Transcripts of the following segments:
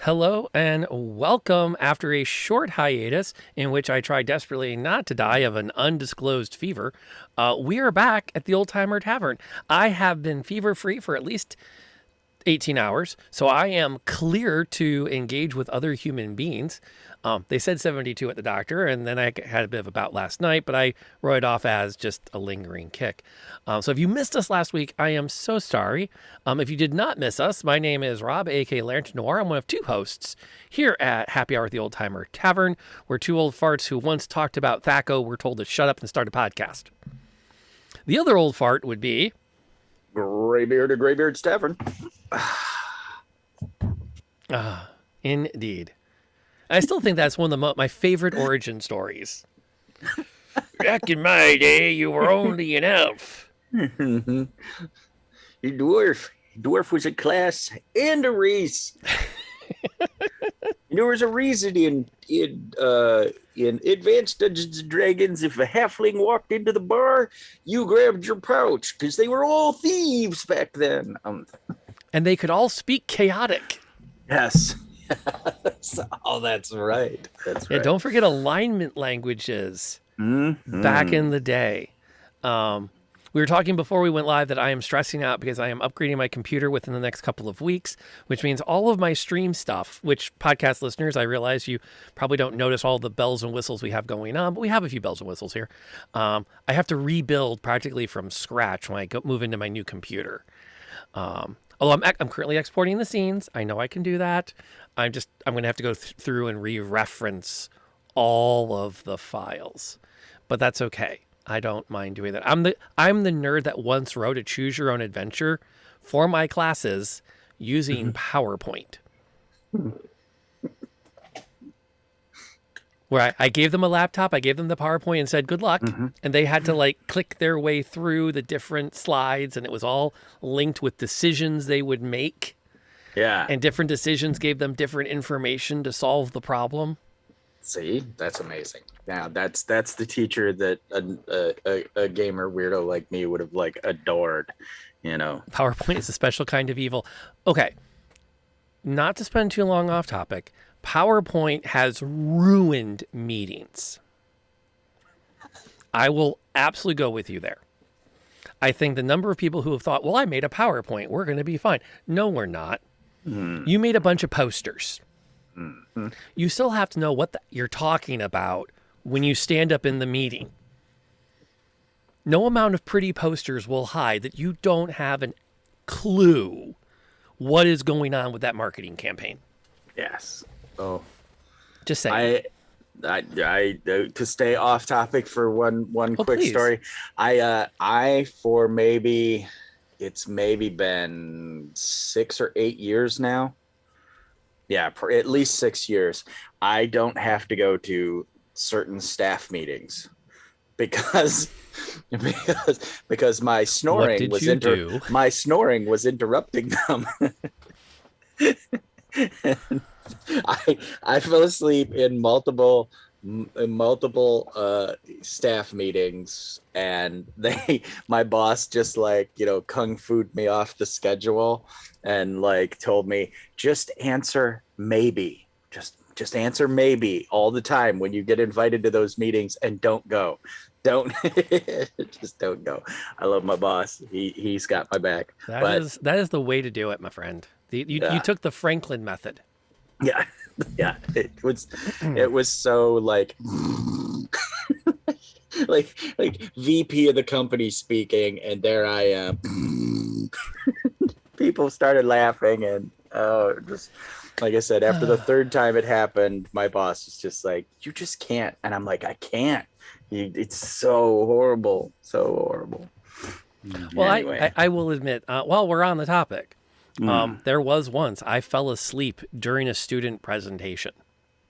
Hello and welcome after a short hiatus in which I tried desperately not to die of an undisclosed fever. We are back at the Old Timer Tavern. I have been fever free for at least 18 hours, so I am clear to engage with other human beings. They said 72 at the doctor, and then I had a bit of a bout last night, but I wrote it off as just a lingering kick. So if you missed us last week, I am so sorry. If you did not miss us, my name is Rob, aka Lantern Noir. I'm one of two hosts here at Happy Hour at the Old Timer Tavern, where two old farts who once talked about Thaco were told to shut up and start a podcast. The other old fart would be Graybeard's Tavern. Indeed. I still think that's one of my favorite origin stories. Back in my day, you were only an elf. You dwarf. Dwarf was a class and a race. There was a reason in Advanced Dungeons and Dragons, if a halfling walked into the bar, you grabbed your pouch because they were all thieves back then. And they could all speak chaotic. Yes. Oh, that's right. That's right. Yeah, don't forget alignment languages back in the day. We were talking before we went live that I am stressing out because I am upgrading my computer within the next couple of weeks, which means all of my stream stuff, which podcast listeners, I realize you probably don't notice all the bells and whistles we have going on, but we have a few bells and whistles here. I have to rebuild practically from scratch when I move into my new computer. Although I'm currently exporting the scenes. I know I can do that. I'm going to have to go through and re-reference all of the files, but that's okay. I don't mind doing that. I'm the nerd that once wrote a choose your own adventure for my classes using PowerPoint. Where I gave them a laptop, I gave them the PowerPoint and said, good luck. And they had to click their way through the different slides, and it was all linked with decisions they would make. Yeah. And different decisions gave them different information to solve the problem. See, that's amazing. Now that's the teacher that a gamer weirdo like me would have adored, PowerPoint is a special kind of evil. Okay. Not to spend too long off topic, PowerPoint has ruined meetings. I will absolutely go with you there. I think the number of people who have thought, well, I made a PowerPoint, we're going to be fine. No, we're not. You made a bunch of posters. You still have to know what you're talking about when you stand up in the meeting. No amount of pretty posters will hide that you don't have a clue what is going on with that marketing campaign. Yes. Oh, just saying. I to stay off topic for one quick please. story. I for maybe been 6 or 8 years now. Yeah, at least 6 years. I don't have to go to certain staff meetings because my snoring was interrupting them. I fell asleep in multiple staff meetings, and my boss just kung fu'd me off the schedule and told me, just answer maybe, just answer maybe all the time when you get invited to those meetings, and don't go. Just don't go. I love my boss. He's got my back. That is the way to do it, my friend. You took the Franklin method. Yeah. Yeah. It was so like VP of the company speaking, and there I am. People started laughing, and just like I said, after the third time it happened, my boss was just like, you just can't. And I'm like, I can't. It's so horrible. So horrible. Well, anyway. I will admit, while we're on the topic, there was once I fell asleep during a student presentation.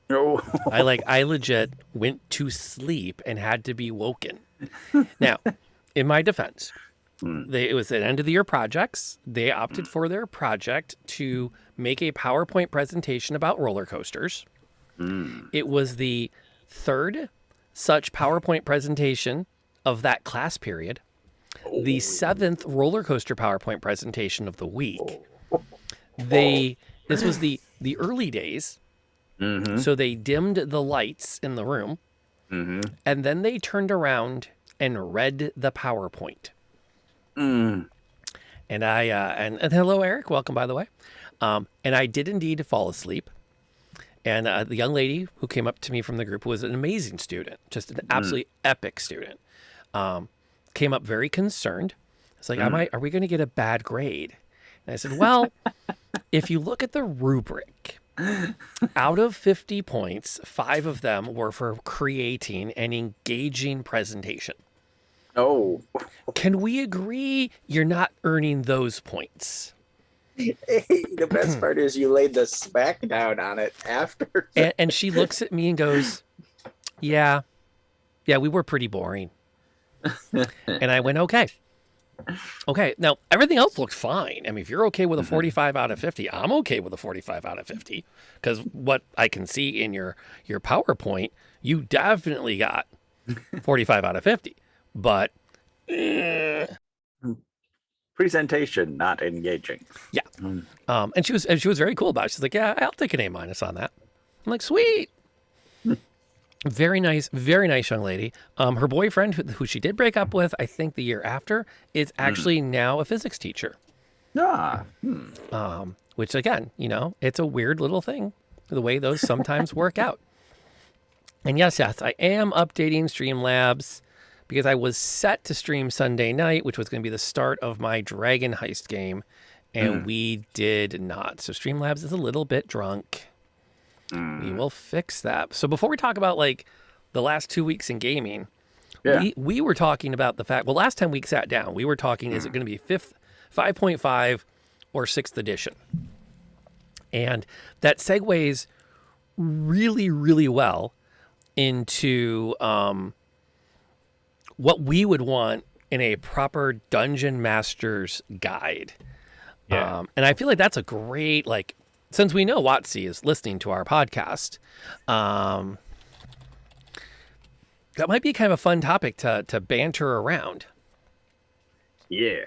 Oh. I legit went to sleep and had to be woken. Now, in my defense, it was an end of the year projects. They opted for their project to make a PowerPoint presentation about roller coasters. It was the third such PowerPoint presentation of that class period. The seventh roller coaster PowerPoint presentation of the week. This was the the early days. Mm-hmm. So they dimmed the lights in the room, Mm-hmm. and then they turned around and read the PowerPoint. Mm. And and hello, Eric. Welcome, by the way. And I did indeed fall asleep. And the young lady who came up to me from the group was an amazing student, just an absolutely epic student. Came up very concerned. It's like, are we going to get a bad grade? And I said, well, if you look at the rubric, out of 50 points, 5 of them were for creating an engaging presentation. Oh. Can we agree you're not earning those points? Hey, the best part is you laid the smack down on it after. And she looks at me and goes, yeah, we were pretty boring. And I went, okay. Now, everything else looks fine. I mean, if you're okay with a 45 out of 50, I'm okay with a 45 out of 50. Because what I can see in your PowerPoint, you definitely got 45 out of 50. But Presentation not engaging. yeah. And she was very cool about it. She's like, yeah, I'll take an A- on that. I'm like, sweet. Very nice young lady. Her boyfriend, who she did break up with, I think the year after, is actually now a physics teacher. Which again, it's a weird little thing, the way those sometimes work out. And yes, I am updating Streamlabs because I was set to stream Sunday night, which was going to be the start of my Dragon Heist game, and we did not. So Streamlabs is a little bit drunk. We will fix that. So before we talk about like the last 2 weeks in gaming, we were talking about the fact, well, last time we sat down, we were talking, is it going to be 5.5 or 6th edition? And that segues really, really well into what we would want in a proper Dungeon Master's guide. Yeah. And I feel like that's a great, like, since we know Watsy is listening to our podcast, that might be kind of a fun topic to banter around. Yeah.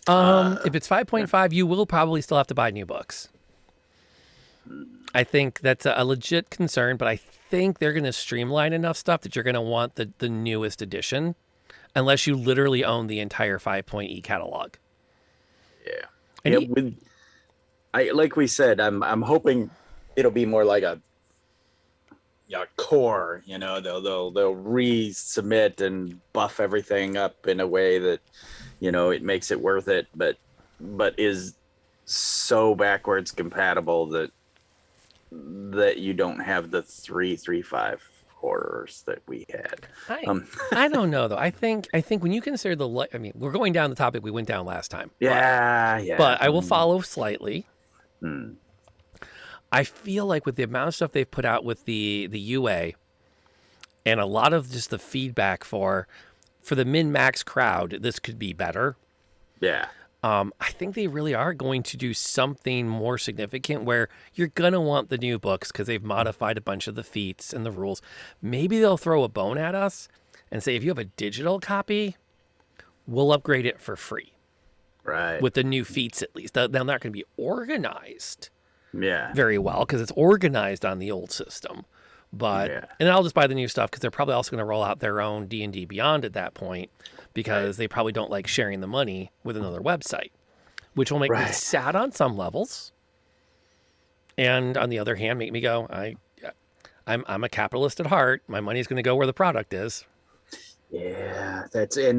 If it's 5.5, you will probably still have to buy new books. I think that's a legit concern, but I think they're going to streamline enough stuff that you're going to want the newest edition, unless you literally own the entire 5.E catalog. Yeah. And like we said, I'm hoping it'll be more like a core. They'll resubmit and buff everything up in a way that it makes it worth it, but is so backwards compatible that you don't have the 3.5 horrors that we had. I don't know though. I think when you consider we're going down the topic we went down last time. Yeah. But I will follow slightly. I feel like with the amount of stuff they've put out with the UA and a lot of just the feedback for the min-max crowd, this could be better. Yeah. I think they really are going to do something more significant where you're going to want the new books because they've modified a bunch of the feats and the rules. Maybe they'll throw a bone at us and say, if you have a digital copy, we'll upgrade it for free. Right. With the new feats, at least. They're not going to be organized very well because it's organized on the old system. But and I'll just buy the new stuff because they're probably also going to roll out their own D&D Beyond at that point because they probably don't like sharing the money with another website, which will make me sad on some levels. And on the other hand, make me go, I'm a capitalist at heart. My money's going to go where the product is. Yeah, that's we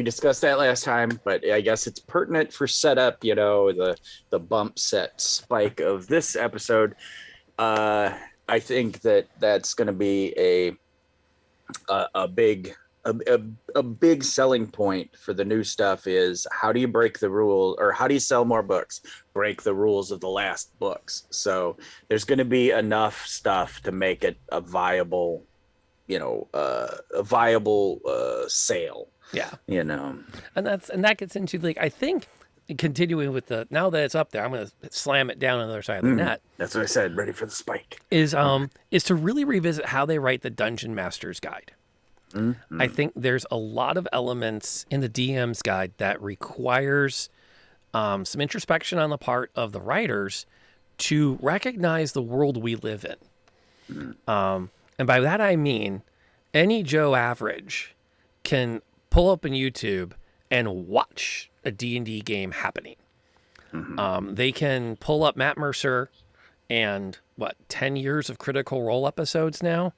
discussed that last time, but I guess it's pertinent for setup, the bump set spike of this episode. I think that's going to be a big selling point for the new stuff is how do you break the rule or how do you sell more books? Break the rules of the last books. So there's going to be enough stuff to make it a viable sale. Yeah. And that gets into like, I think continuing with now that it's up there, I'm going to slam it down on the other side of the net. That's what I said. Ready for the spike. Is to really revisit how they write the Dungeon Master's Guide. I think there's a lot of elements in the DM's guide that requires some introspection on the part of the writers to recognize the world we live in. And by that I mean any Joe average can pull up on YouTube and watch a D&D game happening. They can pull up Matt Mercer and 10 years of Critical Role episodes now,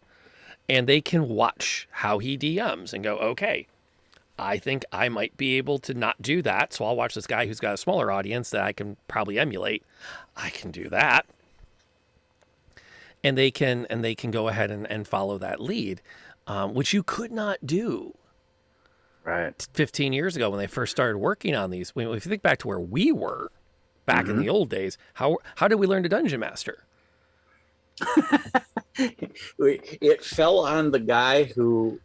and they can watch how he DMs and go, okay, I think I might be able to not do that, so I'll watch this guy who's got a smaller audience that I can probably emulate. I can do that. And they can go ahead and follow that lead, which you could not do Right. 15 years ago when they first started working on these. If you think back to where we were back in the old days, how did we learn to Dungeon Master? It fell on the guy who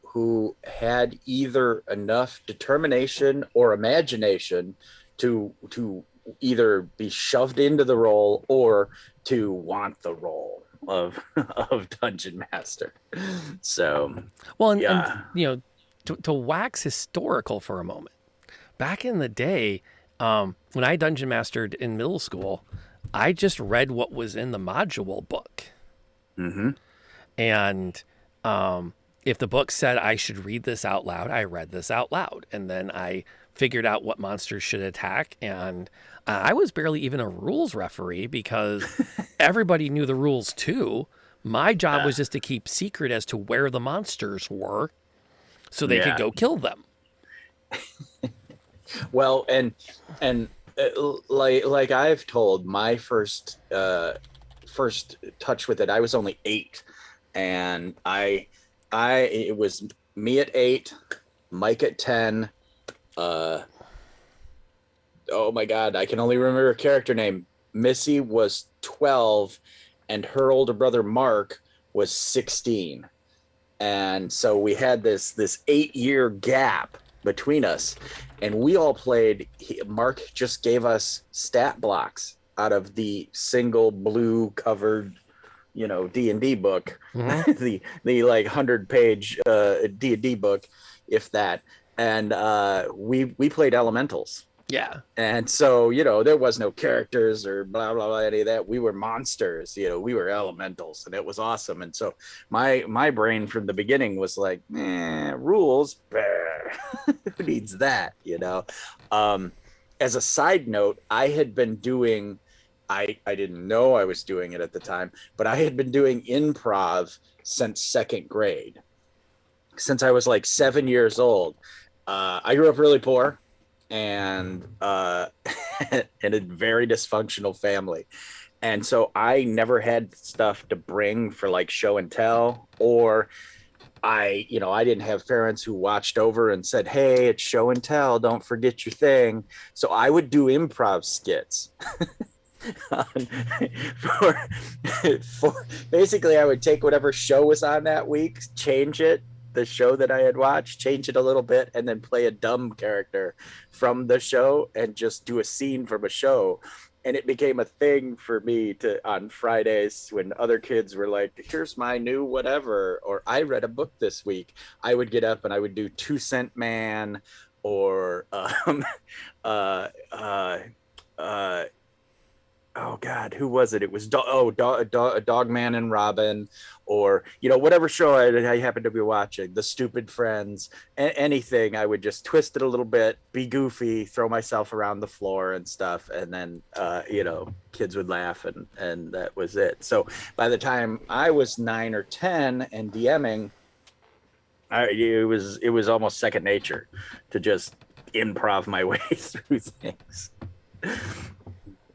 had either enough determination or imagination to either be shoved into the role or to want the role of Dungeon Master. So and to wax historical for a moment, back in the day, when I Dungeon Mastered in middle school, I just read what was in the module book. And if the book said I should read this out loud, I read this out loud. And then I figured out what monsters should attack. And I was barely even a rules referee because everybody knew the rules too. My job was just to keep secret as to where the monsters were so they could go kill them. Well, and like I've told, my first touch with it, I was only 8, and it was me at 8, Mike at 10. Oh my God, I can only remember her character name. Missy was 12, and her older brother Mark was 16, and so we had this 8-year gap between us, and we all played. Mark just gave us stat blocks out of the single blue covered, D&D book, the like 100-page D&D book, if that. And we played elementals. Yeah. And so, there was no characters or blah, blah, blah, any of that. We were monsters, we were elementals, and it was awesome. And so my brain from the beginning was like, rules, who needs that, As a side note, I had been doing, I didn't know I was doing it at the time, but I had been doing improv since 2nd grade, since I was like 7 years old. I grew up really poor and in a very dysfunctional family. And so I never had stuff to bring for like show and tell, or I didn't have parents who watched over and said, hey, it's show and tell, don't forget your thing. So I would do improv skits. for basically, I would take whatever show was on that week, change it, the show that I had watched, change it a little bit, and then play a dumb character from the show and just do a scene from a show. And it became a thing for me to, on Fridays when other kids were like, here's my new whatever, or I read a book this week, I would get up and I would do 2 Cent Man, or oh God, who was it? It was Dog Man and Robin, or whatever show I happened to be watching, The Stupid Friends, anything. I would just twist it a little bit, be goofy, throw myself around the floor and stuff, and then kids would laugh, and that was it. So by the time I was 9 or 10 and DMing, it was almost second nature to just improv my way through things.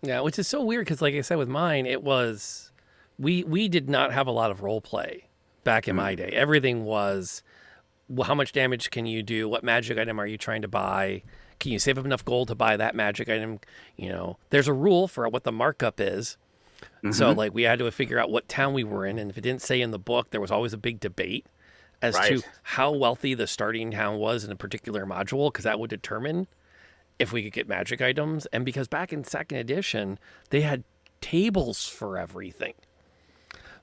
Yeah, which is so weird because, like I said, with mine, it was we did not have a lot of role play back in my day. Everything was, well, how much damage can you do? What magic item are you trying to buy? Can you save up enough gold to buy that magic item? There's a rule for what the markup is. So, like, we had to figure out what town we were in, and if it didn't say in the book, there was always a big debate as to how wealthy the starting town was in a particular module, because that would determine if we could get magic items. And because back in 2nd edition, they had tables for everything.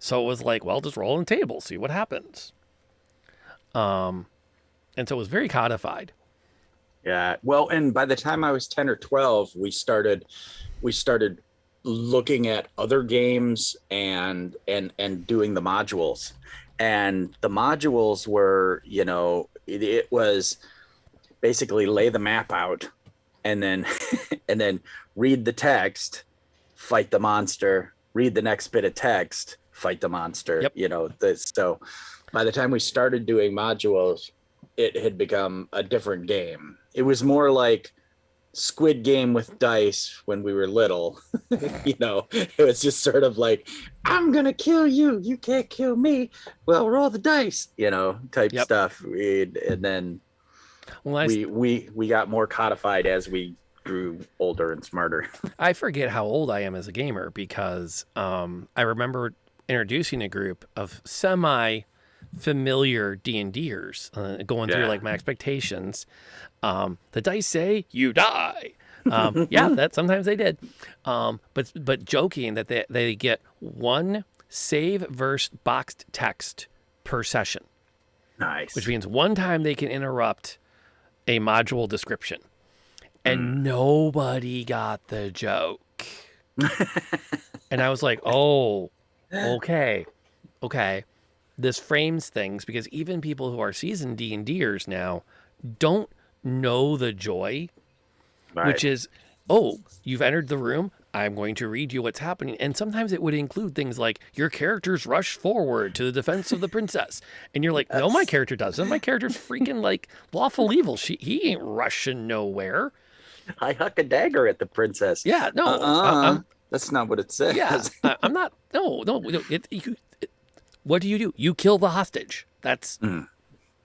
So it was like, well, just roll in tables, see what happens. And so it was very codified. Yeah. Well, and by the time I was 10 or 12, we started looking at other games and doing the modules. And the modules were, it was basically lay the map out and then and then read the text, fight the monster, read the next bit of text, fight the monster. Yep. So by the time we started doing modules, it had become a different game. It was more like Squid Game with dice when we were little. It was just sort of like, I'm gonna kill you, you can't kill me, well, roll the dice, type Yep. stuff. And then we got more codified as we grew older and smarter. I forget how old I am as a gamer because I remember introducing a group of semi-familiar D&Ders, going through like my expectations. The dice say you die. Yeah, that sometimes they did. But joking that they get one save verse boxed text per session. Nice. Which means one time they can interrupt a module description. And nobody got the joke. And I was like, oh, okay. This frames things because even people who are seasoned D&Ders now don't know the joy, which is, oh, you've entered the room. I'm going to read you what's happening. And sometimes it would include things like your characters rush forward to the defense of the princess. And you're like, no, my character doesn't. My character's freaking like lawful evil. He ain't rushing nowhere. I huck a dagger at the princess. Yeah, no. That's not what it says. Yeah, I'm not. No. What do? You kill the hostage. That's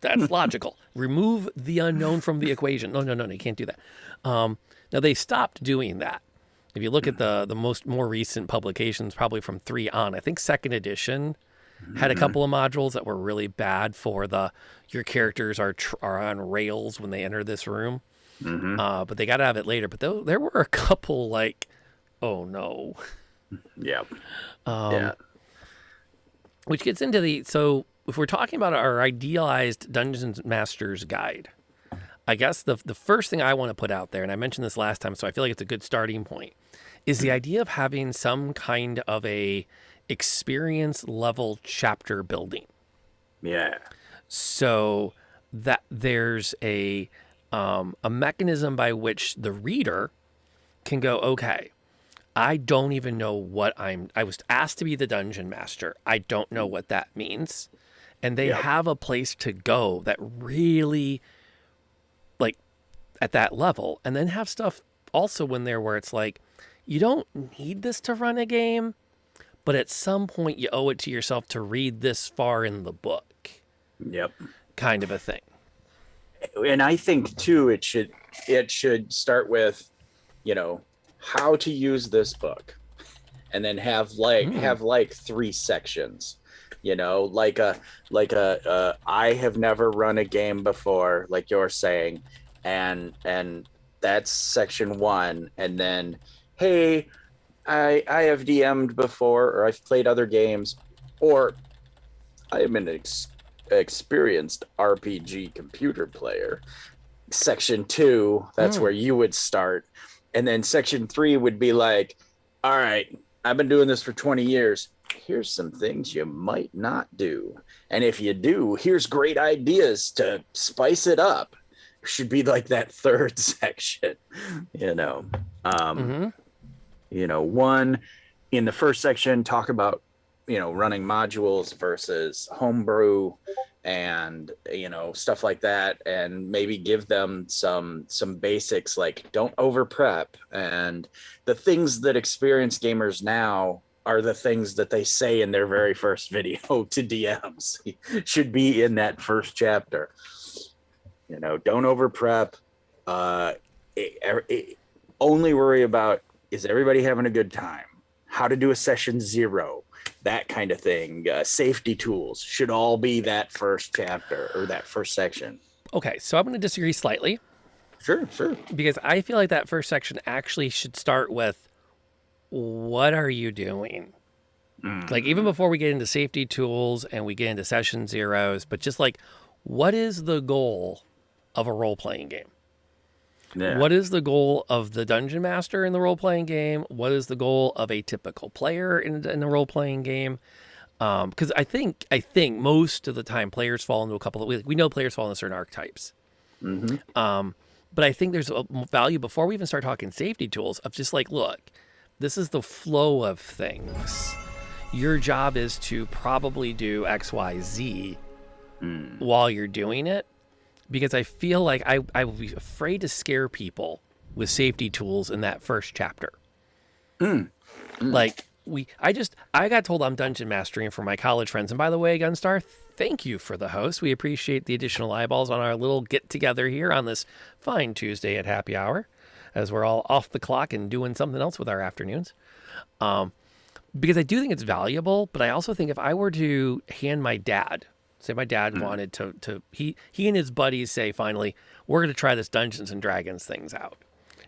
logical. Remove the unknown from the equation. No, you can't do that. Now they stopped doing that. If you look at the more recent publications, probably from 3 on, I think 2nd edition had a couple of modules that were really bad for your characters are on rails when they enter this room. But they got to have it later. But there were a couple like, oh no. Yeah. Which gets into so if we're talking about our idealized Dungeons Master's guide, I guess the first thing I want to put out there, and I mentioned this last time, so I feel like it's a good starting point, is the idea of having some kind of a experience level chapter building. Yeah. So that there's a mechanism by which the reader can go, okay, I don't even know what I was asked to be the dungeon master. I don't know what that means. And they have a place to go that really, like, at that level. And then have stuff also in there where it's like, you don't need this to run a game, but at some point you owe it to yourself to read this far in the book. Yep. Kind of a thing. And I think too, it should start with, how to use this book, and then have 3 sections, like I have never run a game before, like you're saying, and that's section 1, and then, hey, I have DM'd before, or I've played other games, or I am an experienced RPG computer player. Section 2, that's where you would start. And then section 3 would be like, all right, I've been doing this for 20 years. Here's some things you might not do. And if you do, here's great ideas to spice it up. Should be like that 3rd section, one in the first section, talk about, running modules versus homebrew and, stuff like that. And maybe give them some basics, like don't over prep. And the things that experienced gamers now are the things that they say in their very first video to DMs. Should be in that first chapter. Don't over prep. Only worry about, is everybody having a good time? How to do a session 0, that kind of thing. Safety tools should all be that first chapter or that first section. Okay, so I'm going to disagree slightly. Sure. Because I feel like that first section actually should start with, what are you doing? Like, even before we get into safety tools and we get into session 0s, but just like, what is the goal of a role-playing game? Yeah. What is the goal of the dungeon master in the role playing game? What is the goal of a typical player in a role playing game? Because I think most of the time players fall into a couple of we know players fall into certain archetypes. Mm-hmm. But I think there's a value before we even start talking safety tools of just like, look, this is the flow of things. Your job is to probably do X, Y, Z while you're doing it, because I feel like I would be afraid to scare people with safety tools in that first chapter. Like I got told I'm dungeon mastering for my college friends. And by the way, Gunstar, thank you for the host. We appreciate the additional eyeballs on our little get together here on this fine Tuesday at happy hour, as we're all off the clock and doing something else with our afternoons. Because I do think it's valuable, but I also think if I were to hand my dad, say my dad wanted to he and his buddies say finally, we're going to try this Dungeons and Dragons things out.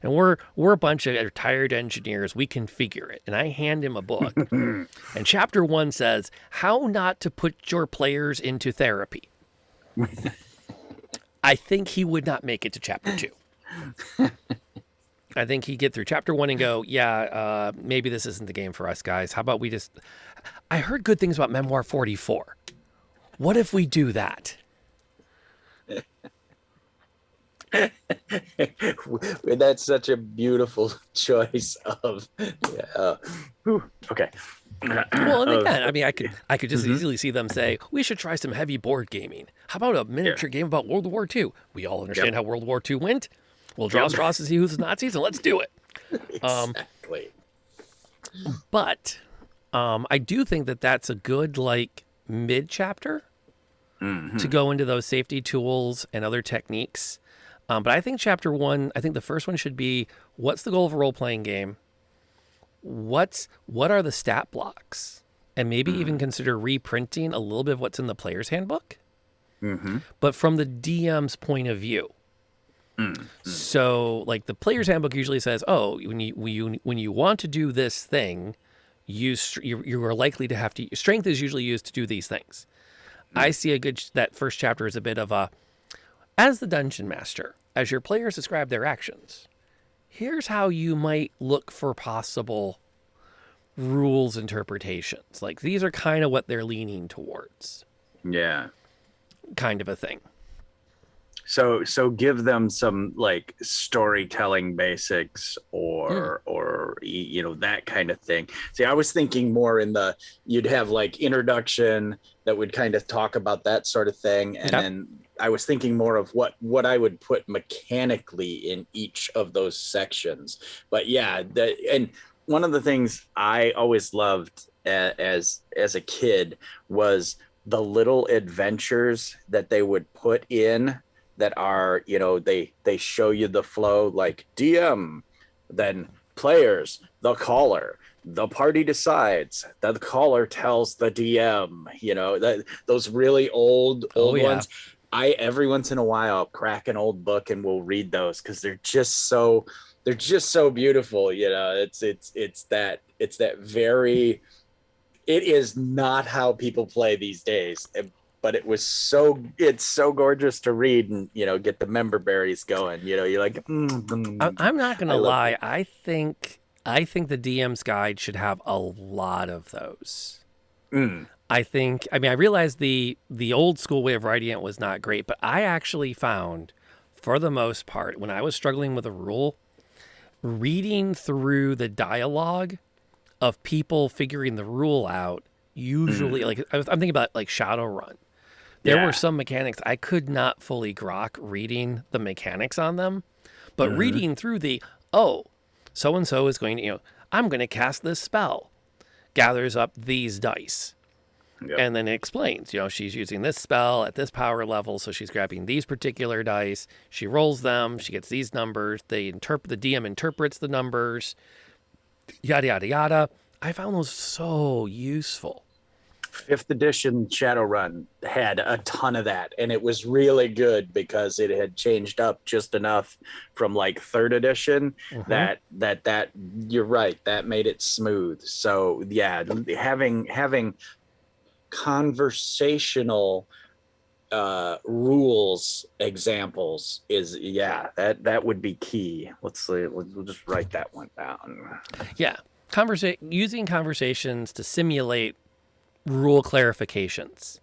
And we're a bunch of retired engineers. We can figure it. And I hand him a book. And chapter 1 says, how not to put your players into therapy. I think he would not make it to chapter 2. I think he'd get through chapter 1 and go, yeah, maybe this isn't the game for us, guys. How about we just... I heard good things about Memoir 44. What if we do that? That's such a beautiful choice of okay. Well, and again, I mean, I could just easily see them say, we should try some heavy board gaming. How about a miniature game about World War II? We all understand how World War II went. We'll draw straws to see who's the Nazis, and let's do it. Exactly. But I do think that that's a good, like, mid-chapter to go into those safety tools and other techniques. But I think chapter 1, I think the first one should be, what's the goal of a role-playing game? What are the stat blocks? And maybe even consider reprinting a little bit of what's in the player's handbook, but from the DM's point of view. So, like, the player's handbook usually says, oh, when you want to do this thing, you are likely to have to... Strength is usually used to do these things. I see that first chapter is a bit of a... As the dungeon master, as your players describe their actions, here's how you might look for possible rules interpretations. Like, these are kind of what they're leaning towards. Yeah. Kind of a thing. So give them some like storytelling basics or you know, that kind of thing. See, I was thinking more in you'd have like introduction that would kind of talk about that sort of thing, and then I was thinking more of what I would put mechanically in each of those sections. But yeah, and one of the things I always loved as a kid was the little adventures that they would put in that are, you know, they show you the flow, like DM, then players, the caller, the party decides, the caller tells the DM, you know, those really old ones. Every once in a while crack an old book and we'll read those because they're just so beautiful. You know, it's that very, it is not how people play these days, but it's so gorgeous to read and, you know, get the member berries going. You know, you're like, I'm not gonna lie. I think the DM's guide should have a lot of those. I realized the old school way of writing it was not great, but I actually found, for the most part, when I was struggling with a rule, reading through the dialogue of people figuring the rule out, usually, like, I'm thinking about like Shadowrun. There were some mechanics I could not fully grok reading the mechanics on them, but reading through so-and-so is going to, you know, I'm going to cast this spell, gathers up these dice. Yep. And then it explains, you know, she's using this spell at this power level, so she's grabbing these particular dice. She rolls them. She gets these numbers. The DM interprets the numbers, yada, yada, yada. I found those so useful. 5th edition Shadowrun had a ton of that, and it was really good because it had changed up just enough from like 3rd edition that you're right, that made it smooth. So yeah, having conversational rules examples is, yeah, that would be key. Let's see, we'll just write that one down. Yeah. Using conversations to simulate rule clarifications,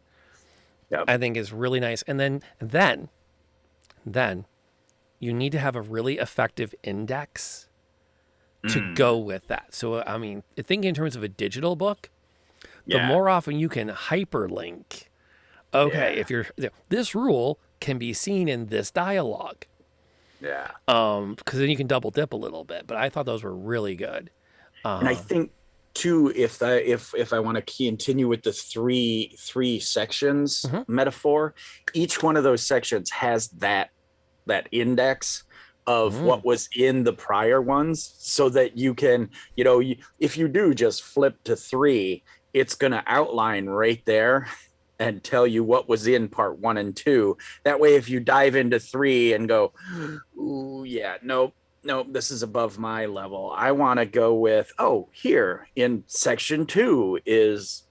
Yep. I think is really nice. And then you need to have a really effective index to go with that. So, I mean, thinking in terms of a digital book, the more often you can hyperlink, okay, if you're, this rule can be seen in this dialogue. Yeah. Because then you can double dip a little bit. But I thought those were really good. And I think too, if I want to continue with the three sections metaphor, each one of those sections has that index of what was in the prior ones, so that you can, if you do just flip to 3, it's going to outline right there and tell you what was in part 1 and 2. That way, if you dive into 3 and go, ooh, yeah, nope, this is above my level, I want to go with, here in section 2 is,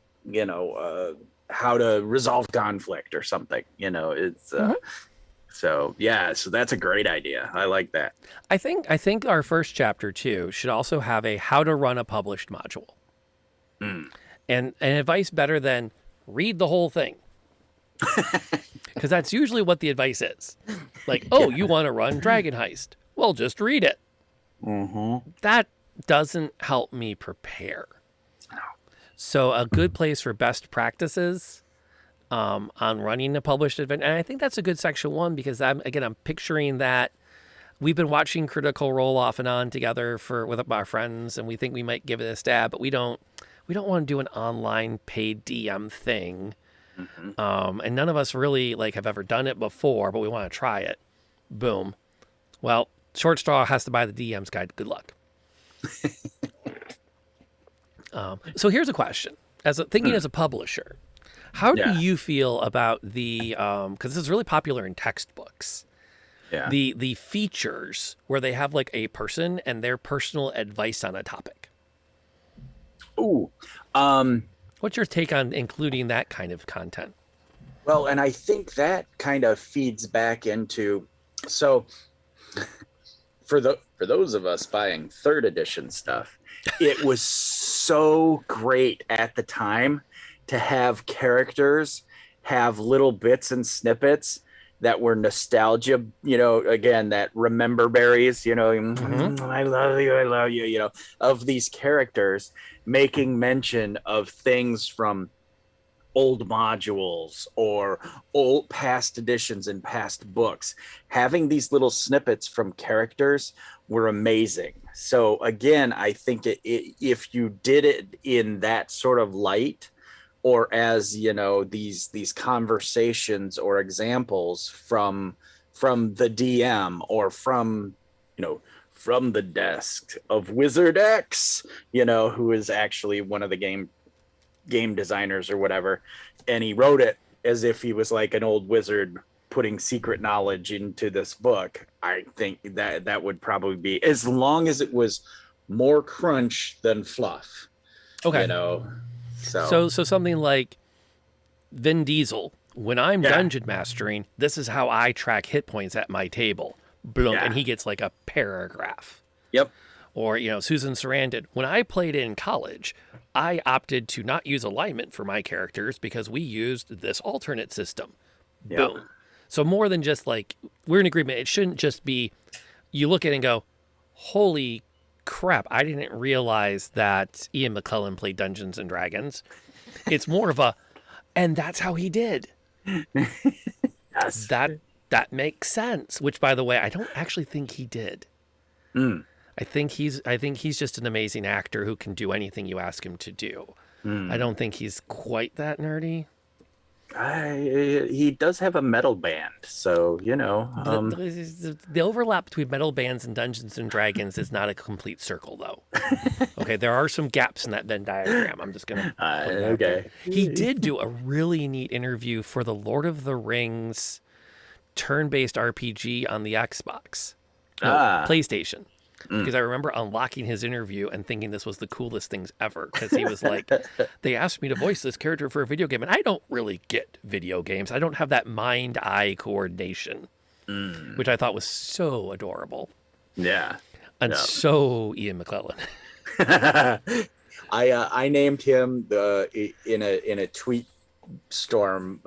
how to resolve conflict or something, it's so that's a great idea. I like that. I think our first chapter too should also have a how to run a published module. And advice better than read the whole thing. Because that's usually what the advice is. Like, you want to run Dragon Heist? Well, just read it. That doesn't help me prepare. So a good place for best practices on running a published event. And I think that's a good section 1, because I'm picturing that we've been watching Critical Role off and on together with our friends, and we think we might give it a stab, but we don't want to do an online paid DM thing. And none of us really have ever done it before, but we want to try it. Boom. Well, Short Straw has to buy the DM's guide. Good luck. So here's a question. As a publisher, how do you feel about the, because this is really popular in textbooks, the features where they have a person and their personal advice on a topic? Ooh. What's your take on including that kind of content? Well, and I think that kind of feeds back into, so for those of us buying 3rd edition stuff, it was so great at the time to have characters have little bits and snippets that were nostalgia, again, that remember berries, I love you, of these characters making mention of things from old modules or old past editions and past books. Having these little snippets from characters were amazing. So again, I think if you did it in that sort of light, or as these conversations or examples from the DM, or from the desk of Wizard X, who is actually one of the game designers or whatever, and he wrote it as if he was like an old wizard putting secret knowledge into this book. I think that would probably be, as long as it was more crunch than fluff. Okay. So something like Vin Diesel, when I'm dungeon mastering, this is how I track hit points at my table. Boom, and he gets a paragraph. Yep. Or, Susan Sarandon, when I played in college, I opted to not use alignment for my characters because we used this alternate system. Yep. Boom. So more than just we're in agreement. It shouldn't just be, you look at it and go, holy crap, I didn't realize that Ian McClellan played Dungeons and Dragons. It's more of a, and that's how he did. Yes. That makes sense. Which, by the way, I don't actually think he did. I think he's just an amazing actor who can do anything you ask him to do. I don't think he's quite that nerdy. He does have a metal band, so the overlap between metal bands and Dungeons and Dragons is not a complete circle, though. Okay, there are some gaps in that Venn diagram. I'm just gonna okay. He did do a really neat interview for the Lord of the Rings turn-based RPG on the Xbox, PlayStation. because I remember unlocking his interview and thinking this was the coolest things ever, because he was like, they asked me to voice this character for a video game, and I don't really get video games. I don't have that mind-eye coordination, which I thought was so adorable. Yeah. And so Ian McClellan. I named him in a tweet storm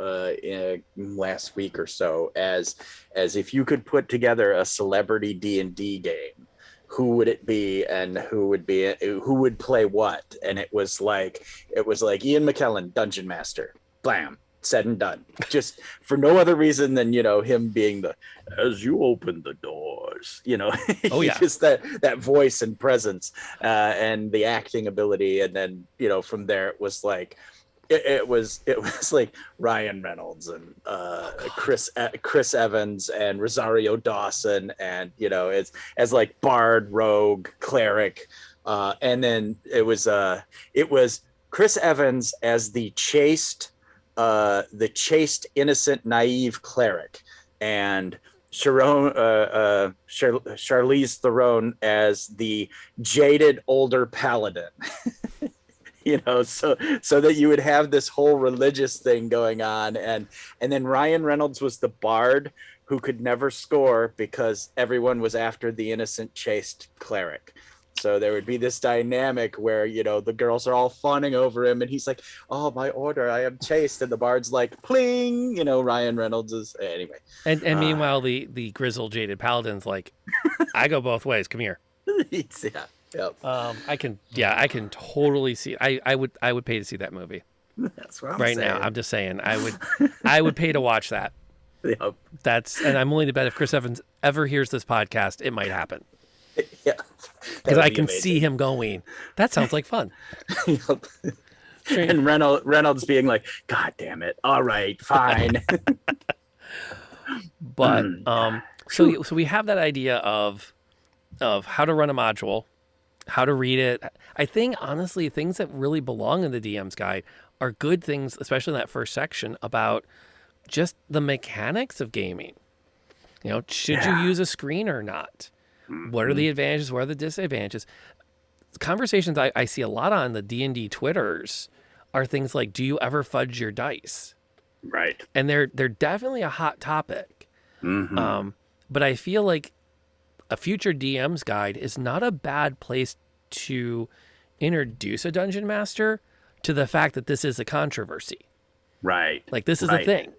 last week or so as if you could put together a celebrity D&D game, who would it be, and who would play what? And it was like Ian McKellen, Dungeon Master. Blam. Said and done. Just for no other reason than, him being as you open the doors, Oh yeah. Just that voice and presence, and the acting ability. And then, from there it was like, it was like Ryan Reynolds and Chris Evans and Rosario Dawson, and as like bard, rogue, cleric, and then it was Chris Evans as the chaste, innocent, naive cleric, and Charlize Theron as the jaded older paladin. So that you would have this whole religious thing going on, and then Ryan Reynolds was the bard who could never score because everyone was after the innocent, chaste cleric. So there would be this dynamic where, the girls are all fawning over him, and he's like, "Oh, my order, I am chaste," and the bard's like, "Pling," Ryan Reynolds is anyway. And meanwhile, the grizzled, jaded paladin's like, "I go both ways. Come here." Yeah. Yep. I can totally see. I would pay to see that movie. That's what I'm right saying. now. I'm just saying, I would pay to watch that. Yep. And I'm willing to bet if Chris Evans ever hears this podcast, it might happen. Yeah. Because I can see him going, that sounds like fun. Yep. And Reynolds being like, "God damn it. All right, fine." But so we have that idea of how to run a module, how to read it. I think honestly, things that really belong in the DM's guide are good things, especially in that first section about just the mechanics of gaming. Should you use a screen or not? What are the advantages? What are the disadvantages? Conversations I see a lot on the D&D Twitters are things like, do you ever fudge your dice? Right. And they're definitely a hot topic. But I feel like a future DM's guide is not a bad place to introduce a dungeon master to the fact that this is a controversy. Right. Like, this is a thing.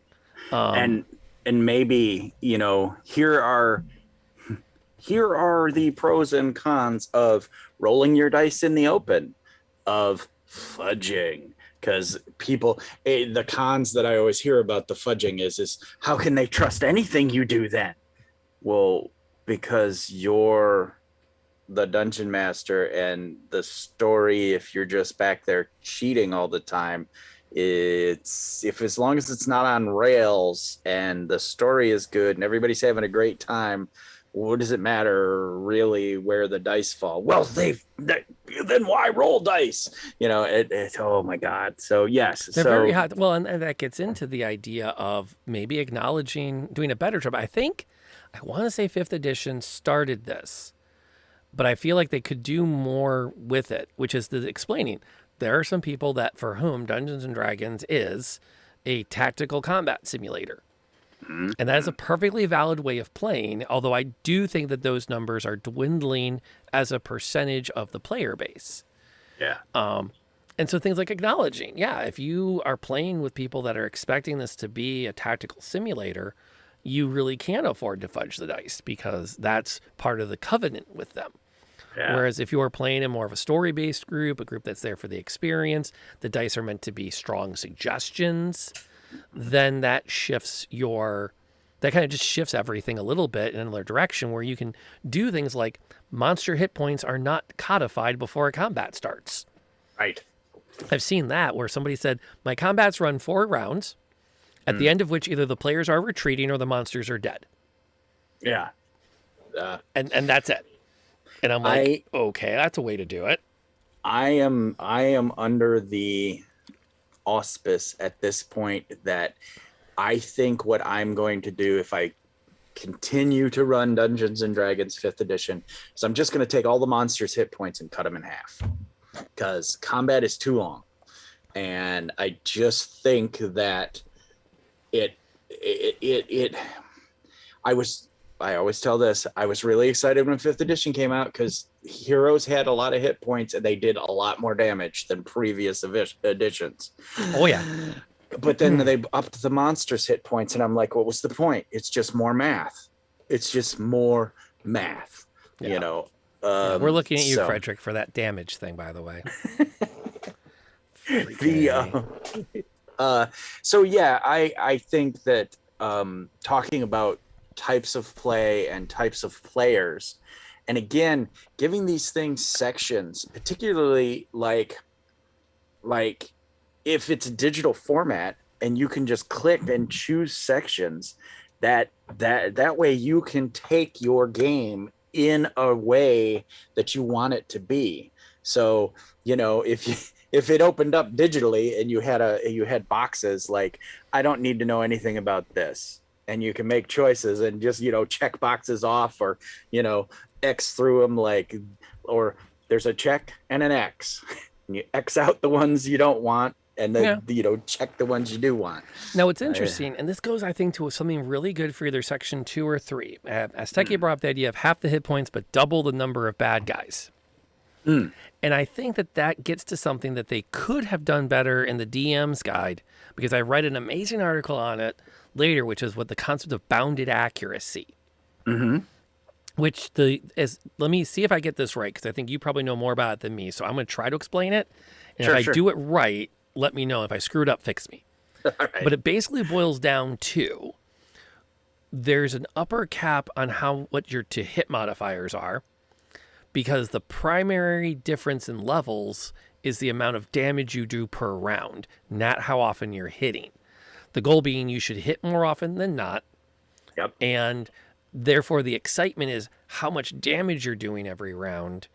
And maybe, here are the pros and cons of rolling your dice in the open, of fudging. Because the cons that I always hear about the fudging is how can they trust anything you do then? Well, because you're the dungeon master, and the story, if you're just back there cheating all the time, as long as it's not on rails and the story is good and everybody's having a great time, what does it matter really where the dice fall? Well, then why roll dice? Oh my God. So yes, they're very hot. Well, and that gets into the idea of maybe doing a better job. I want to say 5th edition started this, but I feel like they could do more with it, which is the explaining. There are some people for whom Dungeons and Dragons is a tactical combat simulator. And that is a perfectly valid way of playing, although I do think that those numbers are dwindling as a percentage of the player base. Yeah. And so things like acknowledging, if you are playing with people that are expecting this to be a tactical simulator, you really can't afford to fudge the dice because that's part of the covenant with them. Yeah. Whereas if you are playing in more of a story-based group, a group that's there for the experience, the dice are meant to be strong suggestions, then that kind of just shifts everything a little bit in another direction where you can do things like monster hit points are not codified before a combat starts. Right. I've seen that where somebody said, my combats run 4 rounds, at the end of which either the players are retreating or the monsters are dead. Yeah. And that's it. And I'm like, okay, that's a way to do it. I am under the auspice at this point that I think what I'm going to do if I continue to run Dungeons and Dragons 5th edition. So I'm just going to take all the monsters' hit points and cut them in half because combat is too long. And I just think that I always tell this, I was really excited when 5th edition came out because heroes had a lot of hit points and they did a lot more damage than previous editions. Oh, yeah. But then they upped the monsters' hit points, and I'm like, what was the point? It's just more math. It's just more math, you know. We're looking at you, Frederick, for that damage thing, by the way. So yeah, I think that talking about types of play and types of players, and again, giving these things sections, particularly like if it's a digital format and you can just click and choose sections, that way you can take your game in a way that you want it to be. So, you know, if it opened up digitally and you had boxes, like, I don't need to know anything about this, and you can make choices and just, you know, check boxes off, or, you know, X through them, like, or there's a check and an X, and you X out the ones you don't want, and then, you know, check the ones you do want. Now, it's interesting, and this goes, I think, to something really good for either section 2 or 3. As Techie brought up the idea of half the hit points, but double the number of bad guys. And I think that gets to something that they could have done better in the DM's guide, because I read an amazing article on it later, which is what the concept of bounded accuracy. Which let me see if I get this right, because I think you probably know more about it than me. So I'm going to try to explain it. And if I do it right, let me know. If I screw it up, fix me. Right. But it basically boils down to there's an upper cap on what your to hit modifiers are, because the primary difference in levels is the amount of damage you do per round, not how often you're hitting. The goal being you should hit more often than not. Yep. And therefore the excitement is how much damage you're doing every round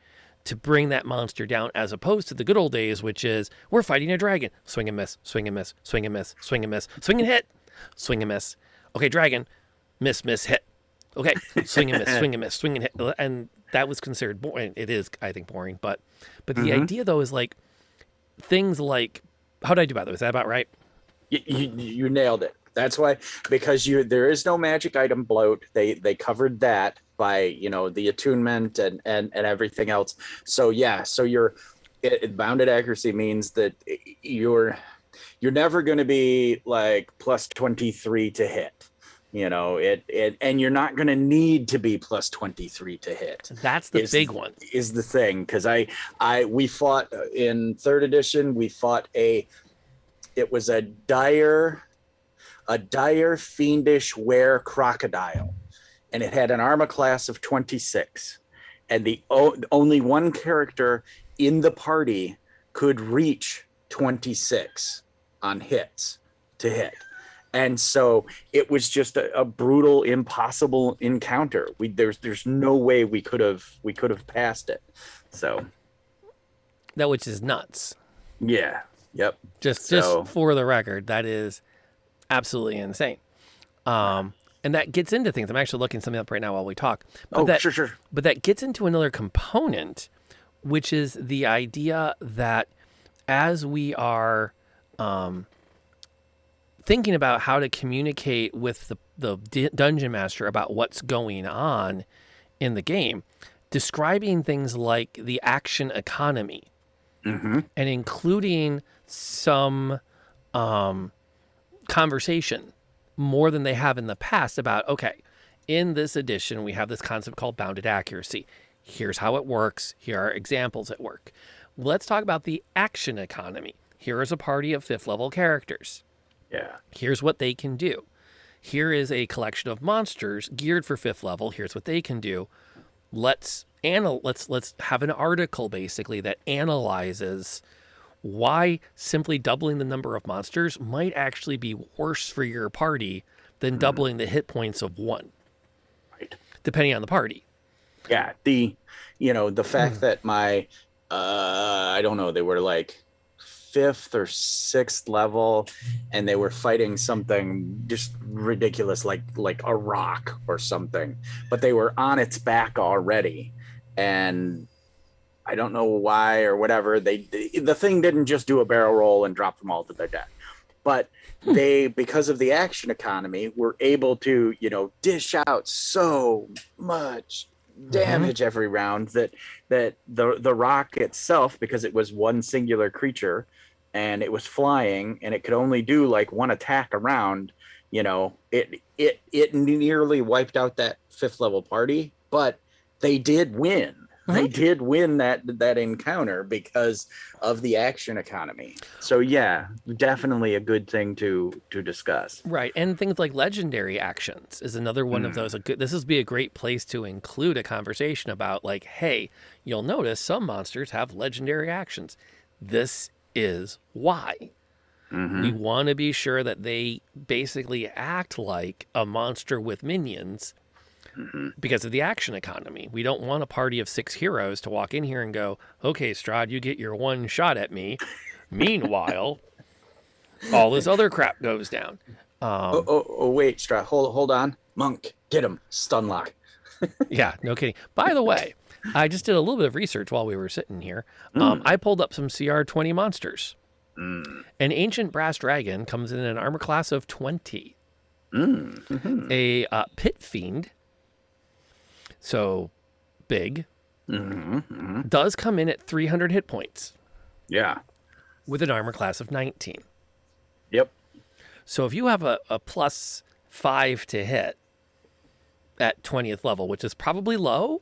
to bring that monster down, as opposed to the good old days, which is we're fighting a dragon. Swing and miss, swing and miss, swing and miss, swing and miss, swing and hit, swing and miss. Okay, dragon, miss, hit. Okay, swing and miss, swing and miss, swing and hit. And that was considered boring. It is, I think, boring. But the idea, though, is like things like, how did I do about that? Was that about right? You nailed it. That's why, because there is no magic item bloat. They covered that by, you know, the attunement and everything else. So yeah, so bounded accuracy means that you're never going to be like plus 23 to hit. You know, and you're not going to need to be plus 23 to hit. That's the big one. Is the thing, because we fought in 3rd edition. We fought it was a dire fiendish were crocodile, and it had an armor class of 26, and the only one character in the party could reach 26 on hits to hit. And so it was just a brutal, impossible encounter. There's no way we could have passed it. So that, which is nuts. Yeah. Yep. Just for the record, that is absolutely insane. And that gets into things. I'm actually looking something up right now while we talk. But sure. But that gets into another component, which is the idea that as we are thinking about how to communicate with the dungeon master about what's going on in the game, describing things like the action economy, and including some conversation more than they have in the past about, okay, in this edition, we have this concept called bounded accuracy. Here's how it works. Here are examples at work. Let's talk about the action economy. Here is a party of 5th level characters. Yeah. Here's what they can do. Here is a collection of monsters geared for 5th level. Here's what they can do. Let's have an article basically that analyzes why simply doubling the number of monsters might actually be worse for your party than doubling the hit points of one. Right. Depending on the party. Yeah. The fact that my, I don't know, they were like fifth or sixth level, and they were fighting something just ridiculous, like a rock or something, but they were on its back already, and I don't know why or whatever. The thing didn't just do a barrel roll and drop them all to their death, but they, because of the action economy, were able to, dish out so much damage every round that the rock itself, because it was one singular creature and it was flying and it could only do like one attack a round, it nearly wiped out that fifth level party, but they did win. They did win that encounter because of the action economy. So yeah, definitely a good thing to discuss. Right, and things like legendary actions is another one of those. This would be a great place to include a conversation about, like, hey, you'll notice some monsters have legendary actions. This is why. We want to be sure that they basically act like a monster with minions. Because of the action economy. We don't want a party of 6 heroes to walk in here and go, okay, Strahd, you get your one shot at me. Meanwhile, all this other crap goes down. Wait, Strahd, hold on. Monk, get him. Stun lock. Yeah, no kidding. By the way, I just did a little bit of research while we were sitting here. I pulled up some CR20 monsters. An ancient brass dragon comes in an armor class of 20. A pit fiend, so big, does come in at 300 hit points. Yeah. With an armor class of 19. Yep. So if you have a +5 to hit at 20th level, which is probably low.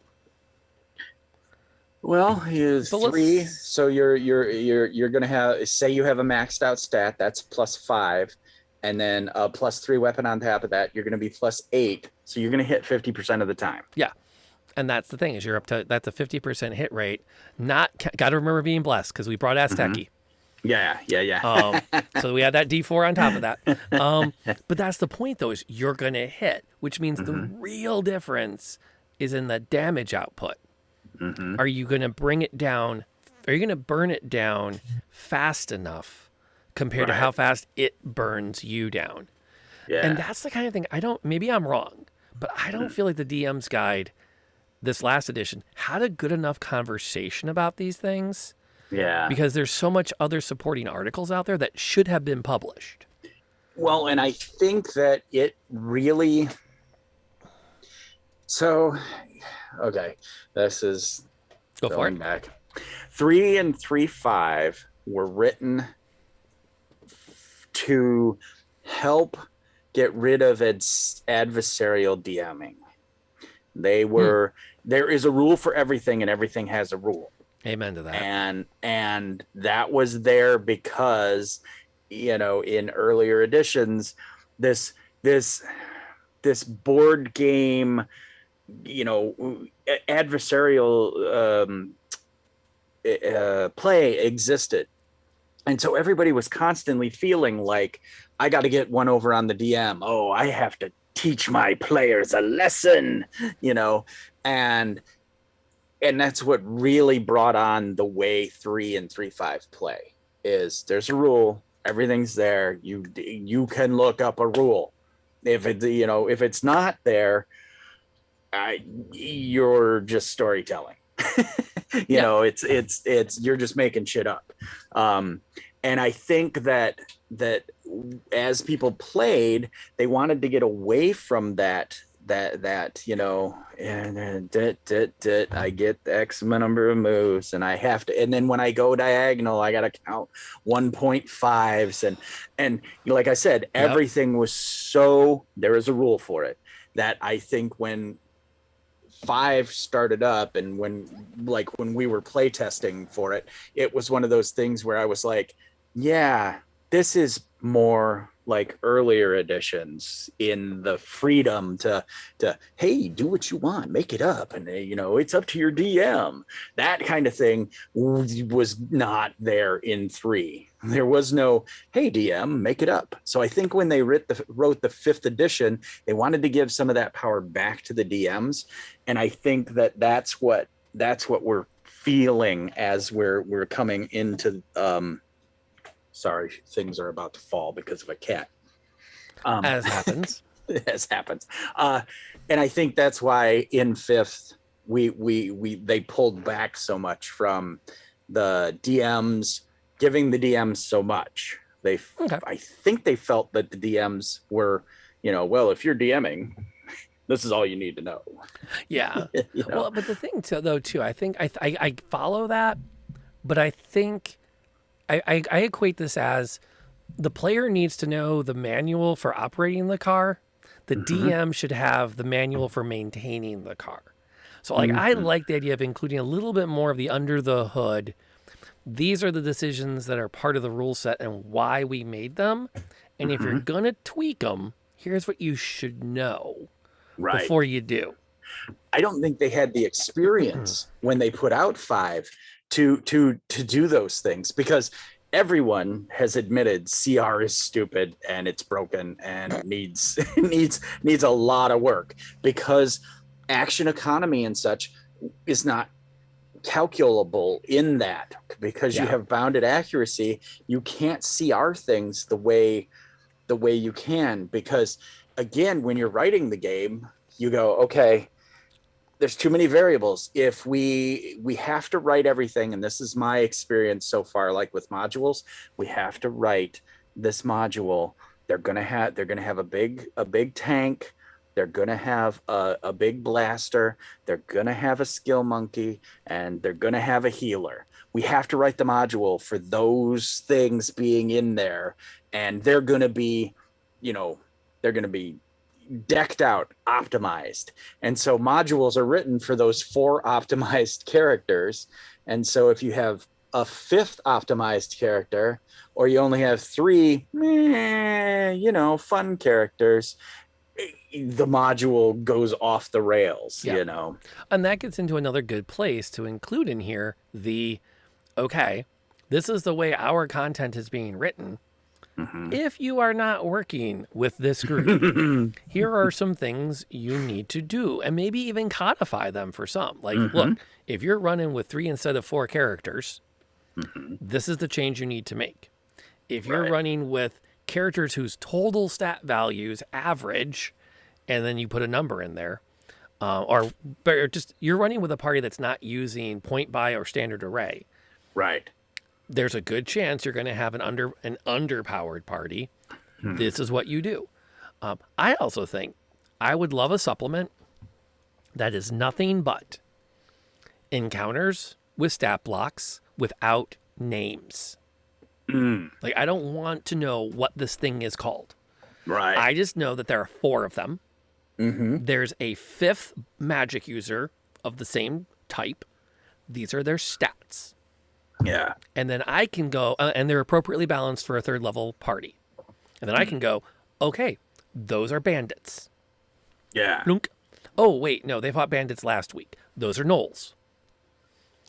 Well, he is 3, so you're gonna have, say you have a maxed out stat, that's +5, and then a +3 weapon on top of that, you're gonna be +8, so you're gonna hit 50% of the time. Yeah. And that's the thing, is you're up to, that's a 50% hit rate. Got to remember being blessed, because we brought Azteki. Yeah. So we had that D4 on top of that. But that's the point, though, is you're going to hit, which means the real difference is in the damage output. Are you going to bring it down? Are you going to burn it down fast enough compared to how fast it burns you down? Yeah. And that's the kind of thing maybe I'm wrong, but I don't feel like the DM's guide, this last edition, had a good enough conversation about these things. Yeah. Because there's so much other supporting articles out there that should have been published. Well, and I think that it really... So, okay, this is going back. 3 and 3.5 were written to help get rid of its adversarial DMing. They were, there is a rule for everything, and everything has a rule. Amen to that. And that was there because, in earlier editions, this board game, adversarial play existed. And so everybody was constantly feeling like, I got to get one over on the DM. Oh, I have to teach my players a lesson, and that's what really brought on the way 3 and 3.5 play. Is there's a rule, everything's there. You can look up a rule. If it's not there, you're just storytelling. It's you're just making shit up. And I think that as people played, they wanted to get away from that I get X number of moves and I have to, and then when I go diagonal, I got to count 1.5s and like I said, everything was so, there is a rule for it, that I think when 5 started up and when we were play testing for it, it was one of those things where I was like, yeah, this is more like earlier editions, in the freedom to hey, do what you want, make it up, and it's up to your DM. That kind of thing was not there in 3. There was no, hey DM, make it up. So I think when they wrote the 5th edition, they wanted to give some of that power back to the DMs, and I think that's what we're feeling as we're coming into Sorry, things are about to fall because of a cat. Um, As happens. as happens. And I think that's why in fifth they pulled back so much from the DMs, giving the DMs so much. Okay. I think they felt that the DMs were, well, if you're DMing, this is all you need to know. Yeah. Well, but the thing though too, I think I follow that, but I think I equate this as the player needs to know the manual for operating the car. The DM should have the manual for maintaining the car. So I like the idea of including a little bit more of the under the hood. These are the decisions that are part of the rule set and why we made them. And if you're going to tweak them, here's what you should know before you do. I don't think they had the experience when they put out 5 to do those things, because everyone has admitted CR is stupid and it's broken and needs a lot of work, because action economy and such is not calculable in that, because you have bounded accuracy. You can't CR things the way you can, because again, when you're writing the game, you go, okay, there's too many variables. If we have to write everything, and this is my experience so far, like with modules, we have to write this module. They're gonna have a big tank. They're gonna have a big blaster. They're gonna have a skill monkey, and they're gonna have a healer. We have to write the module for those things being in there, and they're gonna be decked out, optimized. And so modules are written for those 4 optimized characters. And so if you have a 5th optimized character, or you only have 3 fun characters, the module goes off the rails. And that gets into another good place to include in here okay, this is the way our content is being written. If you are not working with this group, here are some things you need to do, and maybe even codify them for some. Like, look, if you're running with 3 instead of 4 characters, this is the change you need to make. If you're running with characters whose total stat values average, and then you put a number in there, or just you're running with a party that's not using point buy or standard array. Right. There's a good chance you're going to have an underpowered party. This is what you do. I also think I would love a supplement that is nothing but encounters with stat blocks without names. Like, I don't want to know what this thing is called. Right. I just know that there are 4 of them. There's a 5th magic user of the same type. These are their stats. Yeah. And then I can go, and they're appropriately balanced for a 3rd level party. And then I can go, okay, those are bandits. Yeah. Blunk. Oh, wait, no, they fought bandits last week. Those are gnolls.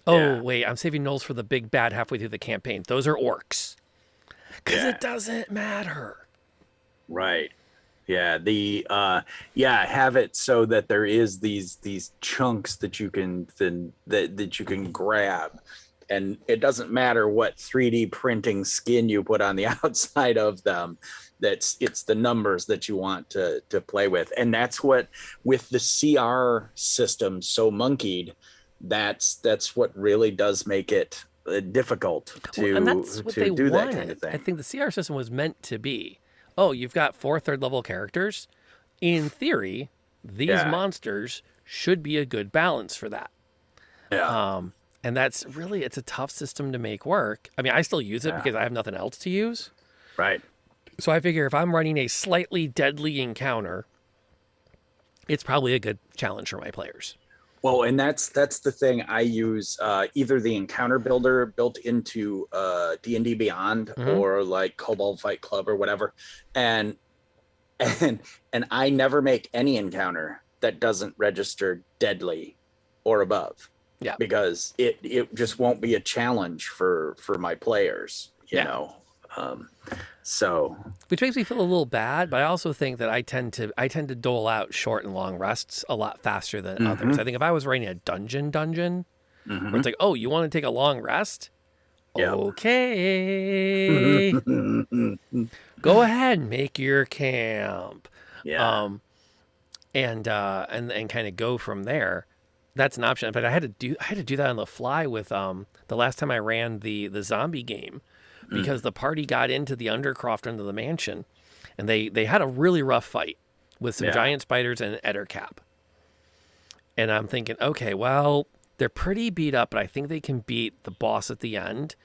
Oh, wait, I'm saving gnolls for the big bad halfway through the campaign. Those are orcs. Because it doesn't matter. Right. Yeah. Have it so that there is these chunks that you can that you can grab. And it doesn't matter what 3D printing skin you put on the outside of them. It's the numbers that you want to play with. And that's what, with the CR system so monkeyed, that's what really does make it difficult to do that kind of thing. I think the CR system was meant to be, you've got 4 3rd level characters. In theory, these monsters should be a good balance for that. Yeah. And that's really, it's a tough system to make work. I mean, I still use it because I have nothing else to use. Right. So I figure if I'm running a slightly deadly encounter, it's probably a good challenge for my players. Well, and that's the thing. I use either the encounter builder built into D&D Beyond or like Cobalt Fight Club or whatever. And I never make any encounter that doesn't register deadly or above. Yeah. Because it just won't be a challenge for my players, you know. So, which makes me feel a little bad, but I also think that I tend to dole out short and long rests a lot faster than others. I think if I was writing a dungeon where it's like, oh, you want to take a long rest? Yep. Okay, go ahead and make your camp. Yeah. Um, and kind of go from there. That's an option, but I had to do that on the fly with the last time I ran the zombie game, because the party got into the undercroft under the mansion, and they had a really rough fight with some Yeah. giant spiders and an ettercap. And I'm thinking, okay, well, they're pretty beat up, but I think they can beat the boss at the end.